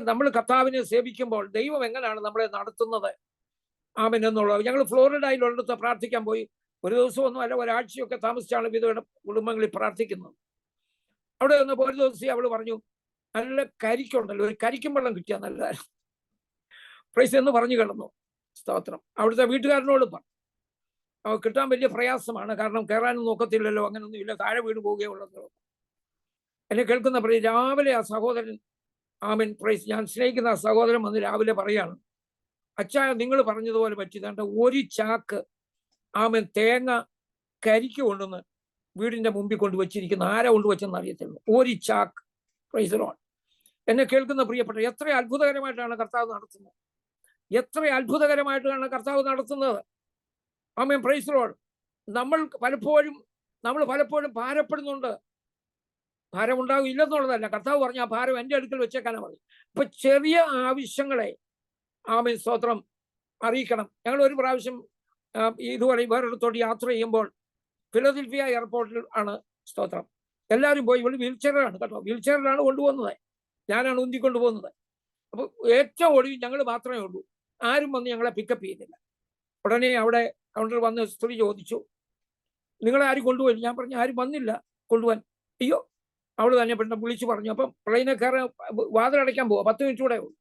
നമ്മൾ കർത്താവിനെ സേവിക്കുമ്പോൾ ദൈവം എങ്ങനെയാണ് നമ്മളെ നടത്തുന്നത് എന്നുള്ളത്. ഞങ്ങൾ ഫ്ലോറിഡയിലുള്ളിടത്ത് പ്രാർത്ഥിക്കാൻ പോയി. ഒരു ദിവസമൊന്നും അല്ല, ഒരാഴ്ചയൊക്കെ താമസിച്ചാണ് വിധവയുടെ കുടുംബങ്ങളിൽ പ്രാർത്ഥിക്കുന്നത്. അവിടെ വന്നപ്പോൾ ഒരു ദിവസം അവള് പറഞ്ഞു, നല്ല കരിക്കുണ്ടല്ലോ, ഒരു കരിക്കും വെള്ളം കിട്ടിയാൽ നല്ലതായിരുന്നു പ്രൈസ് എന്ന് പറഞ്ഞു കിടന്നു. സ്തോത്രം. അവിടുത്തെ വീട്ടുകാരനോട് പറഞ്ഞു, കിട്ടാൻ വലിയ പ്രയാസമാണ്, കാരണം കയറാനും നോക്കത്തില്ലല്ലോ, അങ്ങനൊന്നും ഇല്ല, താഴെ വീണ് പോവുകയുള്ളൂ. എന്നെ കേൾക്കുന്ന രാവിലെ ആ സഹോദരൻ പ്രൈസ്, ഞാൻ സ്നേഹിക്കുന്ന ആ സഹോദരൻ വന്ന് രാവിലെ പറയാണ്, അച്ചായ നിങ്ങൾ പറഞ്ഞതുപോലെ പറ്റിയതാണ്ട് ഒരു ചാക്ക് തേങ്ങ കരിക്ക് കൊണ്ടുവന്ന് വീടിന്റെ മുമ്പിൽ കൊണ്ടുവച്ചിരിക്കുന്ന, ആരാ കൊണ്ടുവച്ചെന്ന് അറിയത്തില്ല, ഒരു ചാക്ക്. Praise lord. എന്നെ കേൾക്കുന്ന പ്രിയപ്പെട്ട, എത്ര അത്ഭുതകരമായിട്ടാണ് കർത്താവ് നടത്തുന്നത്, എത്ര അത്ഭുതകരമായിട്ടാണ് കർത്താവ് നടത്തുന്നത്. Praise lord. നമ്മൾ പലപ്പോഴും ഭാരപ്പെടുന്നുണ്ട്. ഭാരമുണ്ടാകും ഇല്ലെന്നുള്ളതല്ല, കർത്താവ് പറഞ്ഞ ആ ഭാരം എൻ്റെ അടുക്കൽ വെച്ചേക്കാനാണ് പറഞ്ഞു. അപ്പൊ ചെറിയ ആവശ്യങ്ങളെ സ്തോത്രം അറിയിക്കണം. ഞങ്ങൾ ഒരു പ്രാവശ്യം ഇതുപോലെ വേറൊരിടത്തോട്ട് യാത്ര ചെയ്യുമ്പോൾ ഫിലദൽഫിയ എയർപോർട്ടിൽ ആണ്, സ്തോത്രം, എല്ലാവരും പോയി. ഇവിടെ വീൽ ചെയറാണ് കേട്ടോ, വീൽ ചെയറിലാണ് കൊണ്ടുപോകുന്നത്, ഞാനാണ് ഉന്തിക്കൊണ്ടു പോകുന്നത്. അപ്പൊ ഏറ്റവും ഒടുവിൽ ഞങ്ങൾ മാത്രമേ ഉള്ളൂ, ആരും വന്ന് ഞങ്ങളെ പിക്കപ്പ് ചെയ്യുന്നില്ല. ഉടനെ അവിടെ കൗണ്ടർ വന്ന് സ്ത്രീ ചോദിച്ചു, നിങ്ങളെ ആരും കൊണ്ടുപോയി? ഞാൻ പറഞ്ഞു, ആരും വന്നില്ല കൊണ്ടുപോകാൻ. അയ്യോ, അവൾ തന്നെ പെട്ടെന്ന് വിളിച്ചു പറഞ്ഞു. അപ്പം പ്ലെയിനെ കയറി വാതിലടയ്ക്കാൻ പോവാ, 10 മിനിറ്റ് കൂടെ ഉള്ളൂ.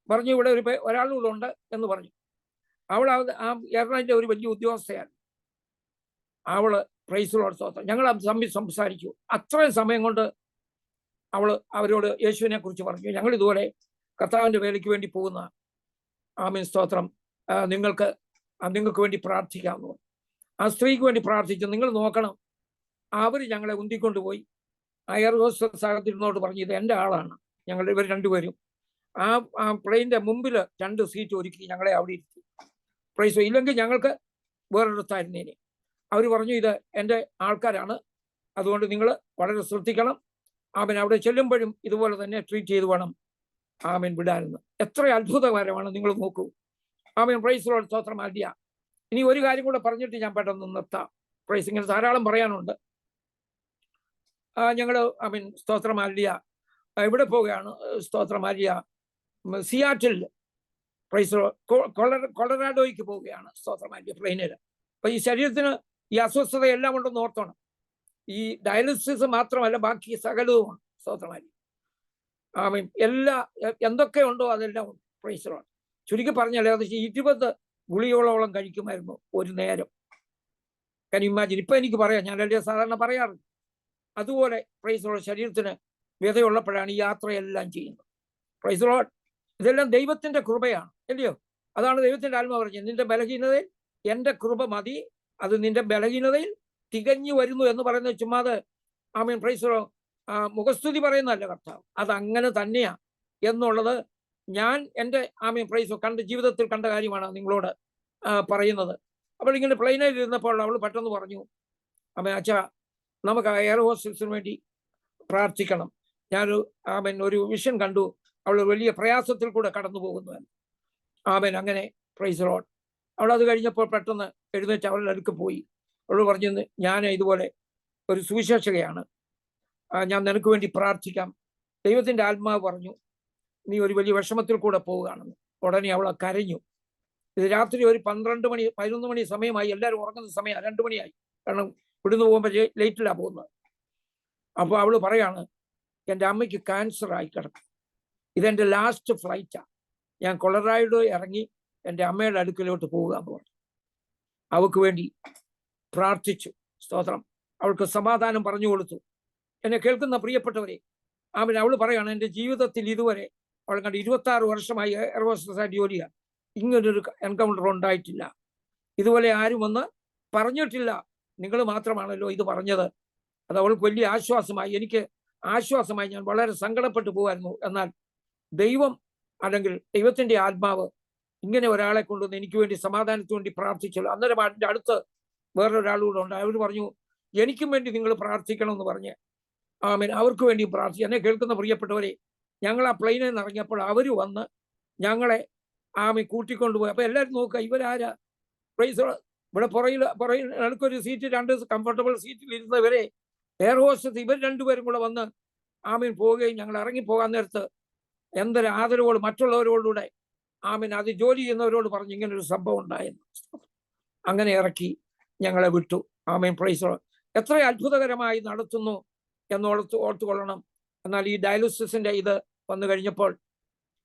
പറഞ്ഞു, ഇവിടെ ഒരാളുകൂടെ ഉണ്ട് എന്ന് പറഞ്ഞു. അവൾ ആ എയർലൈൻ്റെ ഒരു വലിയ ഉദ്യോഗസ്ഥയാണ്. അവള് പ്രൈസ് ലോർഡ് സ്തോത്രം. ഞങ്ങൾ തമ്മിൽ സംസാരിച്ചു. അത്രയും സമയം കൊണ്ട് അവരോട് യേശുവിനെ കുറിച്ച് പറഞ്ഞു. ഞങ്ങൾ ഇതുപോലെ കർത്താവിന്റെ വേലയ്ക്ക് വേണ്ടി പോകുന്ന സ്തോത്രം, നിങ്ങൾക്ക് വേണ്ടി പ്രാർത്ഥിക്കാമെന്ന് പറഞ്ഞു. ആ സ്ത്രീക്ക് വേണ്ടി പ്രാർത്ഥിച്ചു. നിങ്ങൾ നോക്കണം, അവർ ഞങ്ങളെ ഉന്തിക്കൊണ്ടുപോയി എയർ ഹോസ്റ്റസ് അകത്തിരുന്നോട് പറഞ്ഞു, ഇത് എൻ്റെ ആളാണ്, ഇവർ രണ്ടുപേരും ആ പ്ലെയിനിന്റെ മുമ്പിൽ 2 സീറ്റ് ഒരുക്കി ഞങ്ങളെ അവിടെ ഇരുത്തി. പ്രൈസ്. ഇല്ലെങ്കിൽ ഞങ്ങൾക്ക് വേറൊരിടത്തായിരുന്നേനെ. അവർ പറഞ്ഞു, ഇത് എൻ്റെ ആൾക്കാരാണ്, അതുകൊണ്ട് നിങ്ങൾ വളരെ ശ്രദ്ധിക്കണം. ആമേൻ. അവിടെ ചെല്ലുമ്പോഴും ഇതുപോലെ തന്നെ ട്രീറ്റ് ചെയ്ത് വേണം ആമേൻ വിടാനെന്ന്. എത്ര അത്ഭുതകരമാണ് നിങ്ങൾ നോക്കൂ. ആമേൻ. Praise Lord. സ്തോത്രം. ഹല്ലേലൂയ. ഇനി ഒരു കാര്യം കൂടെ പറഞ്ഞിട്ട് ഞാൻ പെട്ടെന്ന് നിർത്താം. പ്രൈസ് ഇങ്ങനെ ധാരാളം പറയാനുണ്ട്. ഞങ്ങൾ ആമേൻ സ്തോത്രം. ഹല്ലേലൂയ. ഇവിടെ പോവുകയാണ്. സ്തോത്രം. ഹല്ലേലൂയ. സിയാറ്റിൽ പ്രൈസ് കൊളറാഡോയ്ക്ക് പോവുകയാണ്. സ്തോത്രം. ഹല്ലേലൂയ. പ്ലെയിനിൽ. അപ്പൊ ഈ ശരീരത്തിന് ഈ അസ്വസ്ഥത എല്ലാം ഉണ്ടെന്ന് ഓർത്തോണം. ഈ ഡയാലിസിസ് മാത്രമല്ല, ബാക്കി സകലവുമാണ്. സ്തോത്രം. ഹല്ലേലൂയ. ആമേൻ. എന്തൊക്കെ ഉണ്ടോ അതെല്ലാം ഉണ്ട്. Praise lord. ചുരുക്കി പറഞ്ഞാൽ ഏകദേശം 20 ഗുളികകളോളം കഴിക്കുമായിരുന്നു ഒരു നേരം. ഞാൻ ഇമാജിൻ. ഇപ്പൊ എനിക്ക് പറയാം, ഞാനല്ലേ സാധാരണ പറയാറ്. അതുപോലെ പ്രൈസ് ലോർഡ് ശരീരത്തിന് വ്യതയുള്ളപ്പോഴാണ് ഈ യാത്രയെല്ലാം ചെയ്യുന്നത്. Praise lord. ഇതെല്ലാം ദൈവത്തിന്റെ കൃപയാണ്, അല്ലയോ? അതാണ് ദൈവത്തിന്റെ ആത്മാവ് പറഞ്ഞത്, നിന്റെ ബലഹീനതയിൽ എന്റെ കൃപ മതി, അത് നിന്റെ ബലഹീനതയിൽ തികഞ്ഞു വരുന്നു എന്ന് പറയുന്നത് ചുമ്മാതെ ആമേൻ പ്രൈസ് ലോർഡ് മുഖസ്തുതി പറയുന്നതല്ല കർത്താവ്. അത് അങ്ങനെ തന്നെയാ എന്നുള്ളത് ഞാൻ എൻ്റെ ആമേൻ പ്രൈസ് കണ്ട ജീവിതത്തിൽ കണ്ട കാര്യമാണ് നിങ്ങളോട് പറയുന്നത്. അപ്പോൾ ഇങ്ങനെ പ്ലെയിനിൽ ഇരുന്നപ്പോൾ അവൾ പെട്ടെന്ന് പറഞ്ഞു, ആമേൻ അച്ഛാ, നമുക്ക് എയർ ഹോസ്റ്റസിന് വേണ്ടി പ്രാർത്ഥിക്കണം. ഞാനൊരു ആമേൻ ഒരു വിഷൻ കണ്ടു, അവൾ വലിയ പ്രയാസത്തിൽ കൂടെ കടന്നു പോകുന്നതാണ്. ആമേൻ. അങ്ങനെ പ്രൈസ് ലോർഡ്. അവൾ അത് കഴിഞ്ഞപ്പോൾ പെട്ടെന്ന് എഴുന്നേറ്റ് അവളുടെ അടുക്ക് പോയി. അവൾ പറഞ്ഞു, ഞാൻ ഇതുപോലെ ഒരു സുവിശേഷകയാണ്, ഞാൻ നിനക്ക് വേണ്ടി പ്രാർത്ഥിക്കാം. ദൈവത്തിന്റെ ആത്മാവ് പറഞ്ഞു നീ ഒരു വലിയ വിഷമത്തിൽ കൂടെ പോവുകയാണെന്ന്. ഉടനെ അവൾ കരഞ്ഞു. ഇത് രാത്രി ഒരു 12 മണി 11 മണി സമയമായി, എല്ലാവരും ഉറങ്ങുന്ന സമയം 2 മണിയായി. കാരണം ഇവിടുന്ന് പോകുമ്പോൾ ലേറ്റിലാണ് പോകുന്നത്. അപ്പോൾ അവൾ പറയാണ്, എൻ്റെ അമ്മയ്ക്ക് ക്യാൻസർ ആയി കിടക്കും, ഇതെൻ്റെ ലാസ്റ്റ് ഫ്ലൈറ്റാണ്, ഞാൻ കൊളറാഡോ ഇറങ്ങി എൻ്റെ അമ്മയുടെ അടുക്കലോട്ട് പോവുക എന്ന് പറഞ്ഞു. അവൾക്ക് വേണ്ടി പ്രാർത്ഥിച്ചു. സ്തോത്രം. അവൾക്ക് സമാധാനം പറഞ്ഞു കൊടുത്തു. എന്നെ കേൾക്കുന്ന പ്രിയപ്പെട്ടവരെ, അവൾ പറയാണ്, എൻ്റെ ജീവിതത്തിൽ ഇതുവരെ അവൾ കണ്ട് 26 വർഷമായി എയർ ഹോസ്റ്റസായിട്ട് ജോലിയാണ്, ഇങ്ങനൊരു എൻകൗണ്ടർ ഉണ്ടായിട്ടില്ല. ഇതുപോലെ ആരും വന്ന് പറഞ്ഞിട്ടില്ല, നിങ്ങൾ മാത്രമാണല്ലോ ഇത് പറഞ്ഞത്. അത് അവൾക്ക് വലിയ ആശ്വാസമായി. എനിക്ക് ആശ്വാസമായി. ഞാൻ വളരെ സങ്കടപ്പെട്ടു പോകുമായിരുന്നു. എന്നാൽ ദൈവം അല്ലെങ്കിൽ ദൈവത്തിന്റെ ആത്മാവ് ഇങ്ങനെ ഒരാളെ കൊണ്ടുവന്ന് എനിക്ക് വേണ്ടി സമാധാനത്തിന് വേണ്ടി പ്രാർത്ഥിച്ചല്ലോ. അന്നേരം അതിൻ്റെ അടുത്ത് വേറൊരാളുകൂടെ ഉണ്ട്. അവർ പറഞ്ഞു, എനിക്കും വേണ്ടി നിങ്ങൾ പ്രാർത്ഥിക്കണമെന്ന് പറഞ്ഞ് ആമേൻ അവർക്ക് വേണ്ടി പ്രാർത്ഥിച്ചു. എന്നെ കേൾക്കുന്ന പ്രിയപ്പെട്ടവരെ, ഞങ്ങൾ ആ പ്ലെയിനിൽ നിന്ന് ഇറങ്ങിയപ്പോൾ അവർ വന്ന് ഞങ്ങളെ ആമേൻ കൂട്ടിക്കൊണ്ടുപോയി. അപ്പൊ എല്ലാവരും നോക്കുക, ഇവരാരാ? പ്രൈസ് ഇവിടെ പുറയിൽ എനിക്കൊരു സീറ്റ്, 2 കംഫർട്ടബിൾ സീറ്റിൽ ഇരുന്നവരെ എയർ ഹോസ്റ്റസ് ഇവർ 2 പേരും കൂടെ വന്ന് ആമേൻ പോവുകയും ഞങ്ങൾ ഇറങ്ങിപ്പോകാൻ നേരത്ത് എന്തൊരു ആദരവോട് മറ്റുള്ളവരോടുകൂടെ ആമേൻ അത് ജോലി ചെയ്യുന്നവരോട് പറഞ്ഞു ഇങ്ങനൊരു സംഭവം ഉണ്ടായെന്ന്. അങ്ങനെ ഇറക്കി ഞങ്ങളെ വിട്ടു. ആമേൻ പ്രൈസ്. എത്ര അത്ഭുതകരമായി നടത്തുന്നു ഓർത്തുകൊള്ളണം. എന്നാൽ ഈ ഡയാലിസിസിന്റെ ഇത് വന്നു കഴിഞ്ഞപ്പോൾ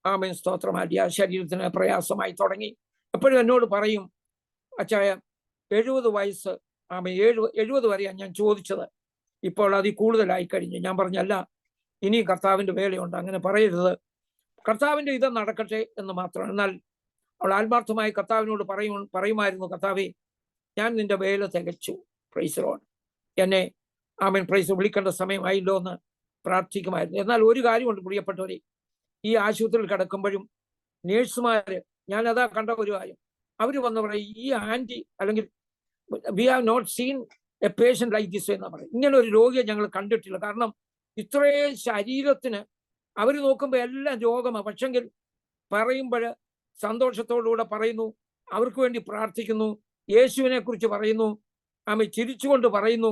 ആമേൻ സ്തോത്രം ഹല്ലേലൂയ, ശരീരത്തിന് പ്രയാസമായി തുടങ്ങി. എപ്പോഴും എന്നോട് പറയും, അച്ചായ 70 വയസ്സ് ആമേൻ 70 വരെയാണ് ഞാൻ ചോദിച്ചത്, ഇപ്പോൾ അതിൽ കൂടുതലായി കഴിഞ്ഞു. ഞാൻ പറഞ്ഞല്ല, ഇനി കർത്താവിന്റെ വേലയുണ്ട്, അങ്ങനെ പറയരുത്, കർത്താവിന്റെ ഇത് നടക്കട്ടെ എന്ന് മാത്രം. എന്നാൽ അവൾ ആത്മാർത്ഥമായി കർത്താവിനോട് പറയുമായിരുന്നു, കർത്താവേ, ഞാൻ നിന്റെ വേല തികച്ചു. Praise lord. എന്നെ ആമേൻ പ്രൈസ് വിളിക്കേണ്ട സമയമായില്ലോ എന്ന് പ്രാർത്ഥിക്കുമായിരുന്നു. എന്നാൽ ഒരു കാര്യമുണ്ട് പ്രിയപ്പെട്ടവരെ, ഈ ആശുപത്രിയിൽ കിടക്കുമ്പോഴും നേഴ്സുമാര്, ഞാനതാ കണ്ട ഒരു കാര്യം, അവർ വന്ന് പറയും, ഈ ആന്റി അല്ലെങ്കിൽ we have not seen a patient like this എന്നാ പറയും. ഇങ്ങനെ ഒരു രോഗിയെ ഞങ്ങൾ കണ്ടിട്ടില്ല. കാരണം ഇത്രയും ശരീരത്തിന് അവർ നോക്കുമ്പോൾ എല്ലാം രോഗമാണ്. പക്ഷെങ്കിൽ പറയുമ്പോൾ സന്തോഷത്തോടുകൂടെ പറയുന്നു, അവർക്ക് വേണ്ടി പ്രാർത്ഥിക്കുന്നു, യേശുവിനെ കുറിച്ച് പറയുന്നു, ആമേൻ ചിരിച്ചുകൊണ്ട് പറയുന്നു,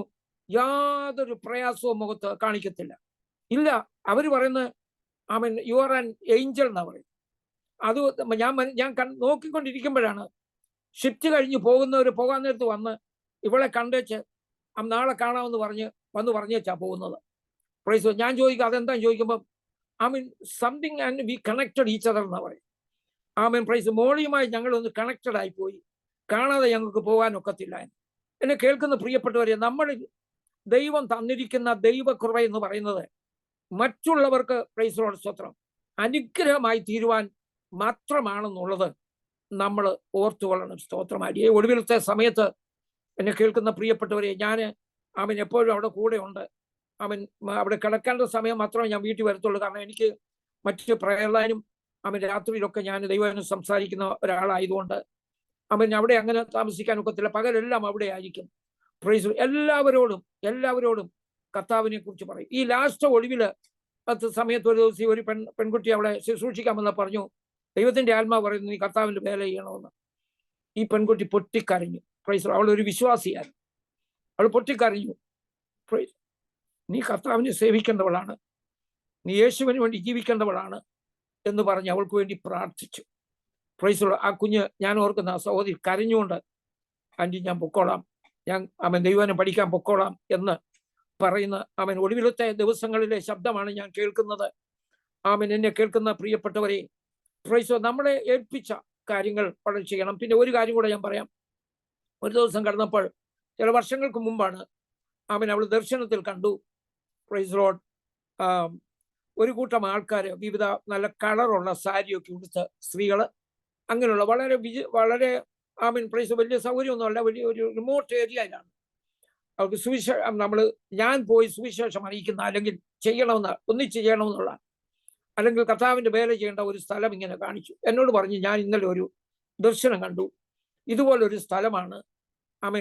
യാതൊരു പ്രയാസവും മുഖത്ത് കാണിക്കത്തില്ല. ഇല്ല, അവർ പറയുന്നത് ആമേൻ യു ആർ ആൻ ഏഞ്ചൽ എന്നാ പറയും. അത് ഞാൻ നോക്കിക്കൊണ്ടിരിക്കുമ്പോഴാണ് ഷിഫ്റ്റ് കഴിഞ്ഞ് പോകാൻ നേരത്ത് വന്ന് ഇവളെ കണ്ടേച്ച് നാളെ കാണാമെന്ന് വന്ന് പറഞ്ഞേച്ചാ പോകുന്നത്. പ്രൈസ്. ഞാൻ ചോദിക്കും അതെന്താ ചോദിക്കുമ്പോൾ ആമീൻ something and we connected each other എന്നാ പറയും. ആമീൻ പ്രൈസ്. മോളിയുമായി ഞങ്ങളൊന്ന് കണക്റ്റഡ് ആയി പോയി, കാണാതെ ഞങ്ങൾക്ക് പോകാനൊക്കത്തില്ല. എന്നെ കേൾക്കുന്ന പ്രിയപ്പെട്ടവരെ, നമ്മൾ ദൈവം തന്നിരിക്കുന്ന ദൈവകൃപ എന്ന് പറയുന്നത് മറ്റുള്ളവർക്ക് പ്രൈസ് സ്തോത്രം അനുഗ്രഹമായി തീരുവാൻ മാത്രമാണെന്നുള്ളത് നമ്മൾ ഓർത്തുകൊള്ളണം. സ്തോത്രമായി. ഒടുവിലത്തെ സമയത്ത് എന്നെ കേൾക്കുന്ന പ്രിയപ്പെട്ടവരെ, ഞാൻ ആമൻ എപ്പോഴും അവിടെ കൂടെ ഉണ്ട്. ആമൻ അവിടെ കിടക്കേണ്ട സമയം മാത്രമേ ഞാൻ വീട്ടിൽ വരത്തുള്ളൂ. കാരണം എനിക്ക് മറ്റ് പ്രയർലാനും ആമൻ രാത്രിയിലൊക്കെ ഞാൻ ദൈവം സംസാരിക്കുന്ന ഒരാളായതുകൊണ്ട് ആമൻ അവിടെ അങ്ങനെ താമസിക്കാൻ ഒക്കത്തില്ല. പകലെല്ലാം അവിടെ ആയിരിക്കും. പ്രൈസ്. എല്ലാവരോടും കർത്താവിനെ കുറിച്ച് പറയും. ഈ ലാസ്റ്റ് ഒളിവില് സമയത്ത് ഒരു ദിവസം ഒരു പെൺകുട്ടി അവളെ ശുശ്രൂഷിക്കാമെന്ന് പറഞ്ഞു. ദൈവത്തിന്റെ ആത്മാവ് പറയുന്നു, നീ കർത്താവിന്റെ വേല ചെയ്യണമെന്ന്. ഈ പെൺകുട്ടി പൊട്ടിക്കരഞ്ഞു. പ്രൈസ്. അവൾ ഒരു വിശ്വാസിയായിരുന്നു. അവൾ പൊട്ടിക്കരഞ്ഞു. പ്രൈസ്. നീ കർത്താവിനെ സേവിക്കേണ്ടവളാണ്, നീ യേശുവിന് വേണ്ടി ജീവിക്കേണ്ടവളാണ് എന്ന് പറഞ്ഞ് അവൾക്ക് വേണ്ടി പ്രാർത്ഥിച്ചു. പ്രൈസ്. ആ കുഞ്ഞ്, ഞാൻ ഓർക്കുന്ന ആ സഹോദരി കരഞ്ഞുകൊണ്ട്, ആൻറ്റി ഞാൻ പൊക്കോളാം, ഞാൻ ദൈവനെ പഠിക്കാൻ പൊക്കോളാം എന്ന് പറയുന്ന ഒടുവിലത്തെ ദിവസങ്ങളിലെ ശബ്ദമാണ് ഞാൻ കേൾക്കുന്നത്. എന്നെ കേൾക്കുന്ന പ്രിയപ്പെട്ടവരെ, പ്രൈസ്, നമ്മളെ ഏൽപ്പിച്ച കാര്യങ്ങൾ വളരെ ചെയ്യണം. പിന്നെ ഒരു കാര്യം കൂടെ ഞാൻ പറയാം. ഒരു ദിവസം കടന്നപ്പോൾ, ചില വർഷങ്ങൾക്ക് മുമ്പാണ്, അവൾ ദർശനത്തിൽ കണ്ടു, പ്രൈസ് ലോർഡ്, ഒരു കൂട്ടം ആൾക്കാർ വിവിധ നല്ല കളറുള്ള സാരിയൊക്കെ ഉടുത്ത് സ്ത്രീകൾ, അങ്ങനെയുള്ള വളരെ പ്രൈസ് വലിയ സൗകര്യമൊന്നുമല്ല, വലിയ ഒരു റിമോട്ട് ഏരിയയിലാണ്. അവർക്ക് ഞാൻ പോയി സുവിശേഷം അറിയിക്കുന്ന, അല്ലെങ്കിൽ ഒന്നിച്ച് ചെയ്യണമെന്നുള്ള, അല്ലെങ്കിൽ കർത്താവിന്റെ വേല ചെയ്യേണ്ട ഒരു സ്ഥലം ഇങ്ങനെ കാണിച്ചു. എന്നോട് പറഞ്ഞു, ഞാൻ ഇന്നലെ ഒരു ദർശനം കണ്ടു, ഇതുപോലൊരു സ്ഥലമാണ്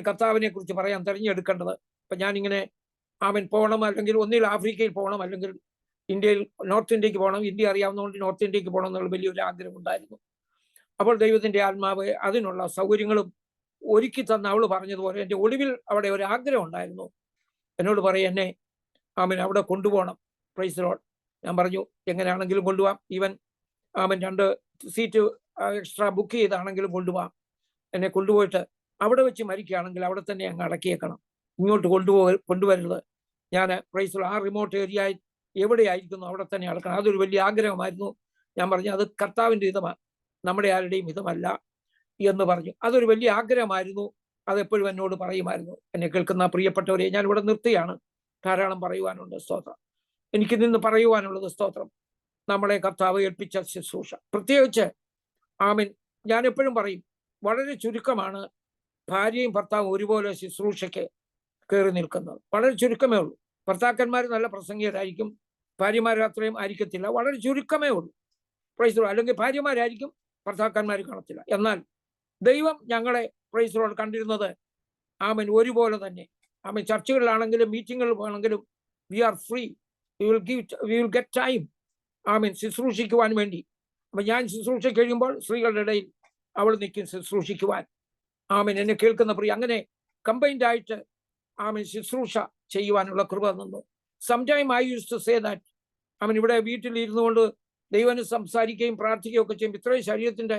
കർത്താവിനെ കുറിച്ച് പറയാൻ തിരഞ്ഞെടുക്കേണ്ടത്. അപ്പൊ ഞാനിങ്ങനെ പോകണം, അല്ലെങ്കിൽ ഒന്നിൽ ആഫ്രിക്കയിൽ പോകണം, അല്ലെങ്കിൽ ഇന്ത്യയിൽ നോർത്ത് ഇന്ത്യക്ക് പോകണം. ഇന്ത്യ അറിയാവുന്നതുകൊണ്ട് നോർത്ത് ഇന്ത്യക്ക് പോകണം എന്നുള്ള വലിയൊരു ആഗ്രഹം ഉണ്ടായിരുന്നു. അപ്പോൾ ദൈവത്തിന്റെ ആത്മാവ് അതിനുള്ള സൗകര്യങ്ങളും ഒരുക്കി തന്ന അവള് പറഞ്ഞതുപോലെ എൻ്റെ ഒടുവിൽ അവിടെ ഒരു ആഗ്രഹം ഉണ്ടായിരുന്നു. എന്നോട് പറയും, എന്നെ അവിടെ കൊണ്ടുപോകണം. Praise lord. ഞാൻ പറഞ്ഞു, എങ്ങനെയാണെങ്കിലും കൊണ്ടുപോകാം. ഈവൻ 2 സീറ്റ് എക്സ്ട്രാ ബുക്ക് ചെയ്താണെങ്കിലും കൊണ്ടുപോകാം. എന്നെ കൊണ്ടുപോയിട്ട് അവിടെ വെച്ച് മരിക്കുകയാണെങ്കിൽ അവിടെ തന്നെ അങ്ങ് അടക്കിയേക്കണം, ഇങ്ങോട്ട് കൊണ്ടുവരരുത്. ഞാൻ പ്രൈസ് ആ റിമോട്ട് ഏരിയ എവിടെയായിരിക്കുന്നു അവിടെ തന്നെ അടക്കണം. അതൊരു വലിയ ആഗ്രഹമായിരുന്നു. ഞാൻ പറഞ്ഞു, അത് കർത്താവിൻ്റെ ഹിതമാണ്, നമ്മുടെ ആരുടെയും ഹിതമല്ല എന്ന് പറഞ്ഞു. അതൊരു വലിയ ആഗ്രഹമായിരുന്നു. അതെപ്പോഴും എന്നോട് പറയുമായിരുന്നു. എന്നെ കേൾക്കുന്ന പ്രിയപ്പെട്ടവരെ, ഞാൻ ഇവിടെ നിർത്തിയാണ്, ധാരാളം പറയുവാനുണ്ട്. സ്തോത്രം. എനിക്ക് നിന്ന് പറയുവാനുള്ളത്, സ്തോത്രം, നമ്മളെ കർത്താവ് ഏൽപ്പിച്ച ശുശ്രൂഷ. പ്രത്യേകിച്ച് ഞാൻ എപ്പോഴും പറയും, വളരെ ചുരുക്കമാണ് ഭാര്യയും ഭർത്താവും ഒരുപോലെ ശുശ്രൂഷയ്ക്ക് കയറി നിൽക്കുന്നത്. വളരെ ചുരുക്കമേ ഉള്ളൂ. ഭർത്താക്കന്മാർ നല്ല പ്രസംഗികരായിരിക്കും, ഭാര്യമാർ അത്രയും ആയിരിക്കത്തില്ല. വളരെ ചുരുക്കമേ ഉള്ളൂ. പ്രൈസ്. അല്ലെങ്കിൽ ഭാര്യമാരായിരിക്കും, ഭർത്താക്കന്മാർ കാണത്തില്ല. എന്നാൽ ദൈവം ഞങ്ങളെ പ്രൈസ് ലോർഡ് കണ്ടിരുന്നത് ഒരുപോലെ തന്നെ. ചർച്ചകളിലാണെങ്കിലും മീറ്റിങ്ങുകളിലാണെങ്കിലും we are free, we will get time ശുശ്രൂഷിക്കുവാൻ വേണ്ടി. അപ്പൊ ഞാൻ ശുശ്രൂഷ കഴിയുമ്പോൾ സ്ത്രീകളുടെ ഇടയിൽ അവൾ നിൽക്കും ശുശ്രൂഷിക്കുവാൻ. എന്നെ കേൾക്കുന്ന പ്രിയ, അങ്ങനെ കമ്പൈൻഡ് ആയിട്ട് ശുശ്രൂഷ ചെയ്യുവാനുള്ള കൃപ തന്നു. Sometime I used to say that ഇവിടെ വീട്ടിലിരുന്നു കൊണ്ട് ദൈവനെ സംസാരിക്കുകയും പ്രാർത്ഥിക്കുകയും ഒക്കെ ചെയ്യും. ഇത്രയും ശരീരത്തിന്റെ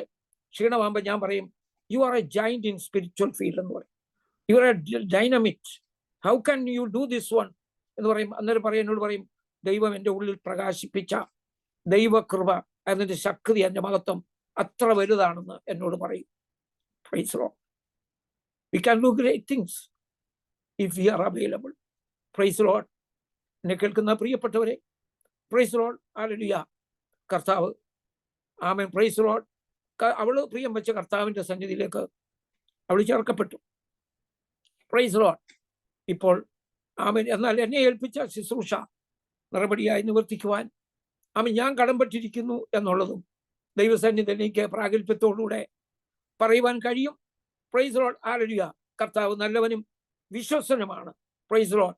ക്ഷീണമാകുമ്പോൾ ഞാൻ പറയും, you are A giant in spiritual field എന്ന് പറയും. You are A dynamic, how can you do this one എന്ന് പറയും. അന്നേരം എന്നോട് പറയും, ദൈവം എൻ്റെ ഉള്ളിൽ പ്രകാശിപ്പിച്ച ദൈവകൃപ, അതിന്റെ ശക്തി, എൻ്റെ മഹത്വം അത്ര വലുതാണെന്ന് എന്നോട് പറയും. Praise lord. We can do great things if we are available. Praise Lord. എന്നെ കേൾക്കുന്ന പ്രിയപ്പെട്ടവരെ, പ്രൈസ് ലോർഡ്. ഹല്ലേലൂയ. കർത്താവ് പ്രൈസ് ലോർഡ്. അവള് പ്രിയം വെച്ച കർത്താവിന്റെ സന്നിധിയിലേക്ക് അവൾ ചേർക്കപ്പെട്ടു. Praise Lord. ഇപ്പോൾ എന്നാൽ എന്നെ ഏൽപ്പിച്ച ശുശ്രൂഷ നടപടിയായി നിവർത്തിക്കുവാൻ ഞാൻ കടംപെട്ടിരിക്കുന്നു എന്നുള്ളതും ദൈവസന്നിധിയിൽ എനിക്ക് പ്രാഗൽഭ്യത്തോടുകൂടെ പറയുവാൻ കഴിയും. Praise lord. ഹല്ലേലൂയ. കർത്താവ് നല്ലവനും വിശ്വസനുമാണ്. Price lord.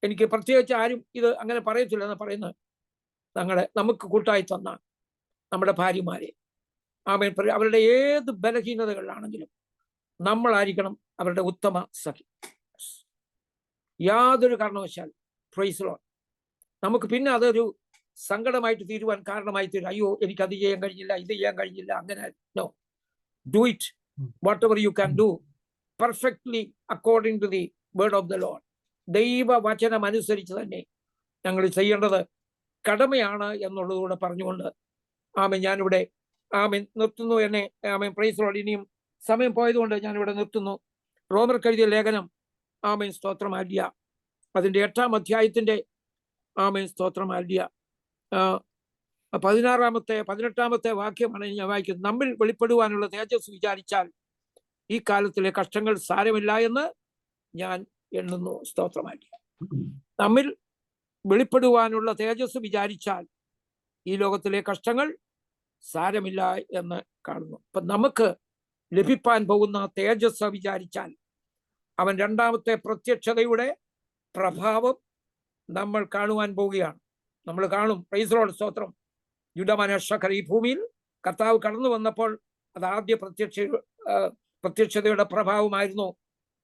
എനിക്ക് പ്രത്യേകിച്ച് ആരും ഇത് അങ്ങനെ പറയത്തില്ല എന്ന് പറയുന്നത്, നമുക്ക് കൂട്ടായി തന്ന നമ്മുടെ ഭാര്യമാരെ അവരുടെ ഏത് ബലഹീനതകളിലാണെങ്കിലും നമ്മളായിരിക്കണം അവരുടെ ഉത്തമ സഖി. യാതൊരു കാരണവശാലും. Praise lord. നമുക്ക് പിന്നെ അതൊരു സങ്കടമായിട്ട് തീരുവാൻ കാരണമായി തീരും. അയ്യോ, എനിക്കത് ചെയ്യാൻ കഴിഞ്ഞില്ല, ഇത് ചെയ്യാൻ കഴിഞ്ഞില്ല, അങ്ങനെ. No, do it whatever you can do perfectly according to the word of the Lord. ദൈവവചനം അനുസരിച്ച് തന്നെ ഞങ്ങൾ ചെയ്യേണ്ടത് കടമയാണ് എന്നുള്ളതുകൂടെ പറഞ്ഞുകൊണ്ട് ഞാനിവിടെ നിർത്തുന്നു. എന്നെ പ്രൈസ് ലോർഡ്. ഇനിയും സമയം പോയതുകൊണ്ട് ഞാനിവിടെ നിർത്തുന്നു. റോമർക്ക് എഴുതിയ ലേഖനം സ്തോത്രം ഹല്ലേലൂയ, അതിന്റെ 8-ാം അധ്യായത്തിന്റെ സ്തോത്രം ഹല്ലേലൂയ 18-ാമത്തെ വാക്യമാണ് ഞാൻ വായിക്കുന്നത്. നമ്മിൽ വെളിപ്പെടുവാനുള്ള തേജസ് വിചാരിച്ചാൽ ഈ കാലത്തിലെ കഷ്ടങ്ങൾ സാരമില്ല എന്ന് ഞാൻ എണ്ണുന്നു. സ്തോത്രമായി. നമ്മിൽ വെളിപ്പെടുവാനുള്ള തേജസ് വിചാരിച്ചാൽ ഈ ലോകത്തിലെ കഷ്ടങ്ങൾ സാരമില്ല എന്ന് കാണുന്നു. അപ്പൊ നമുക്ക് ലഭിപ്പാൻ പോകുന്ന തേജസ് വിചാരിച്ചാൽ അവൻ 2-ാമത്തെ പ്രത്യക്ഷതയുടെ പ്രഭാവം നമ്മൾ കാണുവാൻ പോവുകയാണ്. നമ്മൾ കാണും. പ്രൈസ് ലോർഡ്, സ്തോത്രം. യുഡമന ശഖർ, ഈ ഭൂമിയിൽ കർത്താവ് കടന്നു വന്നപ്പോൾ അത് ആദ്യ പ്രത്യക്ഷതയുടെ പ്രഭാവമായിരുന്നു.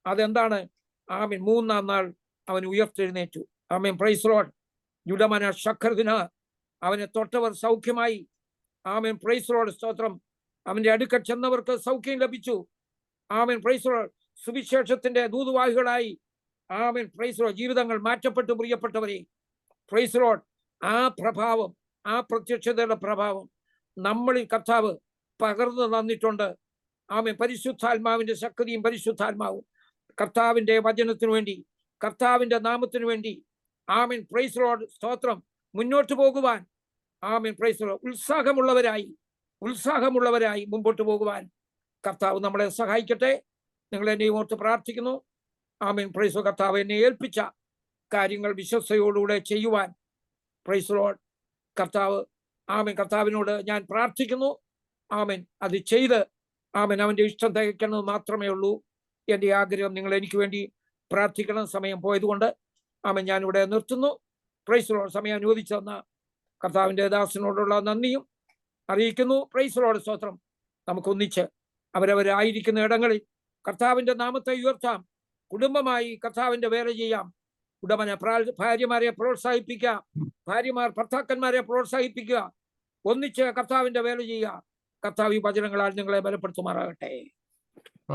അതെന്താണ്? ആമേൻ. 3-ാം നാൾ അവൻ ഉയർത്തെഴുന്നേറ്റു. ആമേൻ. Praise Lord. യുഡമന ശഖർദിന, അവനെ തൊട്ടവർ സൗഖ്യമായി. ആമേൻ. പ്രൈസ് ലോർഡ്, സ്തോത്രം. അവന്റെ അടുക്കൽ ചെന്നവർക്ക് സൗഖ്യം ലഭിച്ചു. ആമേൻ. Praise Lord. സുവിശേഷത്തിന്റെ ദൂതുവാഹികളായി ആമേൻ. Praise Lord. ജീവിതങ്ങൾ മാറ്റപ്പെട്ടു. പ്രിയപ്പെട്ടവരെ, പ്രൈസ് ലോർഡ്. ആ പ്രഭാവം, ആ പ്രത്യക്ഷതയുടെ പ്രഭാവം നമ്മളിൽ കർത്താവ് പകർന്നു തന്നിട്ടുണ്ട്. ആമേൻ. പരിശുദ്ധാത്മാവിന്റെ ശക്തിയും പരിശുദ്ധാത്മാവും കർത്താവിന്റെ വചനത്തിനു വേണ്ടി, കർത്താവിന്റെ നാമത്തിനു വേണ്ടി ആമേൻ. പ്രൈസ് ലോർഡ്, സ്തോത്രം. മുന്നോട്ട് പോകുവാൻ ആമേൻ. Praise Lord. ഉത്സാഹമുള്ളവരായി മുമ്പോട്ട് പോകുവാൻ കർത്താവ് നമ്മളെ സഹായിക്കട്ടെ. നിങ്ങൾ എന്നെ ഓർത്ത് പ്രാർത്ഥിക്കുന്നു. ആമേൻ. പ്രൈസ്. കർത്താവ് എന്നെ ഏൽപ്പിച്ച കാര്യങ്ങൾ വിശ്വസ്തയോടുകൂടെ ചെയ്യുവാൻ പ്രൈസ് ലോർഡ് കർത്താവ് ആമേൻ. കർത്താവിനോട് ഞാൻ പ്രാർത്ഥിക്കുന്നു. ആമേൻ. അത് ചെയ്ത് ആമേൻ അവന്റെ ഇഷ്ടം തികയ്ക്കുന്നത് മാത്രമേ ഉള്ളൂ എൻ്റെ ആഗ്രഹം. നിങ്ങൾ എനിക്ക് വേണ്ടി പ്രാർത്ഥിക്കണം. സമയം പോയതുകൊണ്ട് ആമേൻ ഞാനിവിടെ നിർത്തുന്നു. Praise lord. സമയം അനുവദിച്ചു തന്ന കർത്താവിൻ്റെ ദാസനോടുള്ള നന്ദിയും അറിയിക്കുന്നു. പ്രൈസ് ലോർഡ്, സ്തോത്രം. നമുക്കൊന്നിച്ച് അവരവരായിരിക്കുന്ന ഇടങ്ങളിൽ കർത്താവിന്റെ നാമത്തെ ഉയർത്താം. കുടുംബമായി കർത്താവിന്റെ വേല ചെയ്യാം. ഉടമന ഭാര്യമാരെ പ്രോത്സാഹിപ്പിക്കുക, ഭാര്യമാർ ഭർത്താക്കന്മാരെ പ്രോത്സാഹിപ്പിക്കുക. ഒന്നിച്ച് കർത്താവിന്റെ വേല ചെയ്യുക. കർത്താവ് ഈ വചനങ്ങളാൽ നിങ്ങളെ ബലപ്പെടുത്തുമാറാകട്ടെ.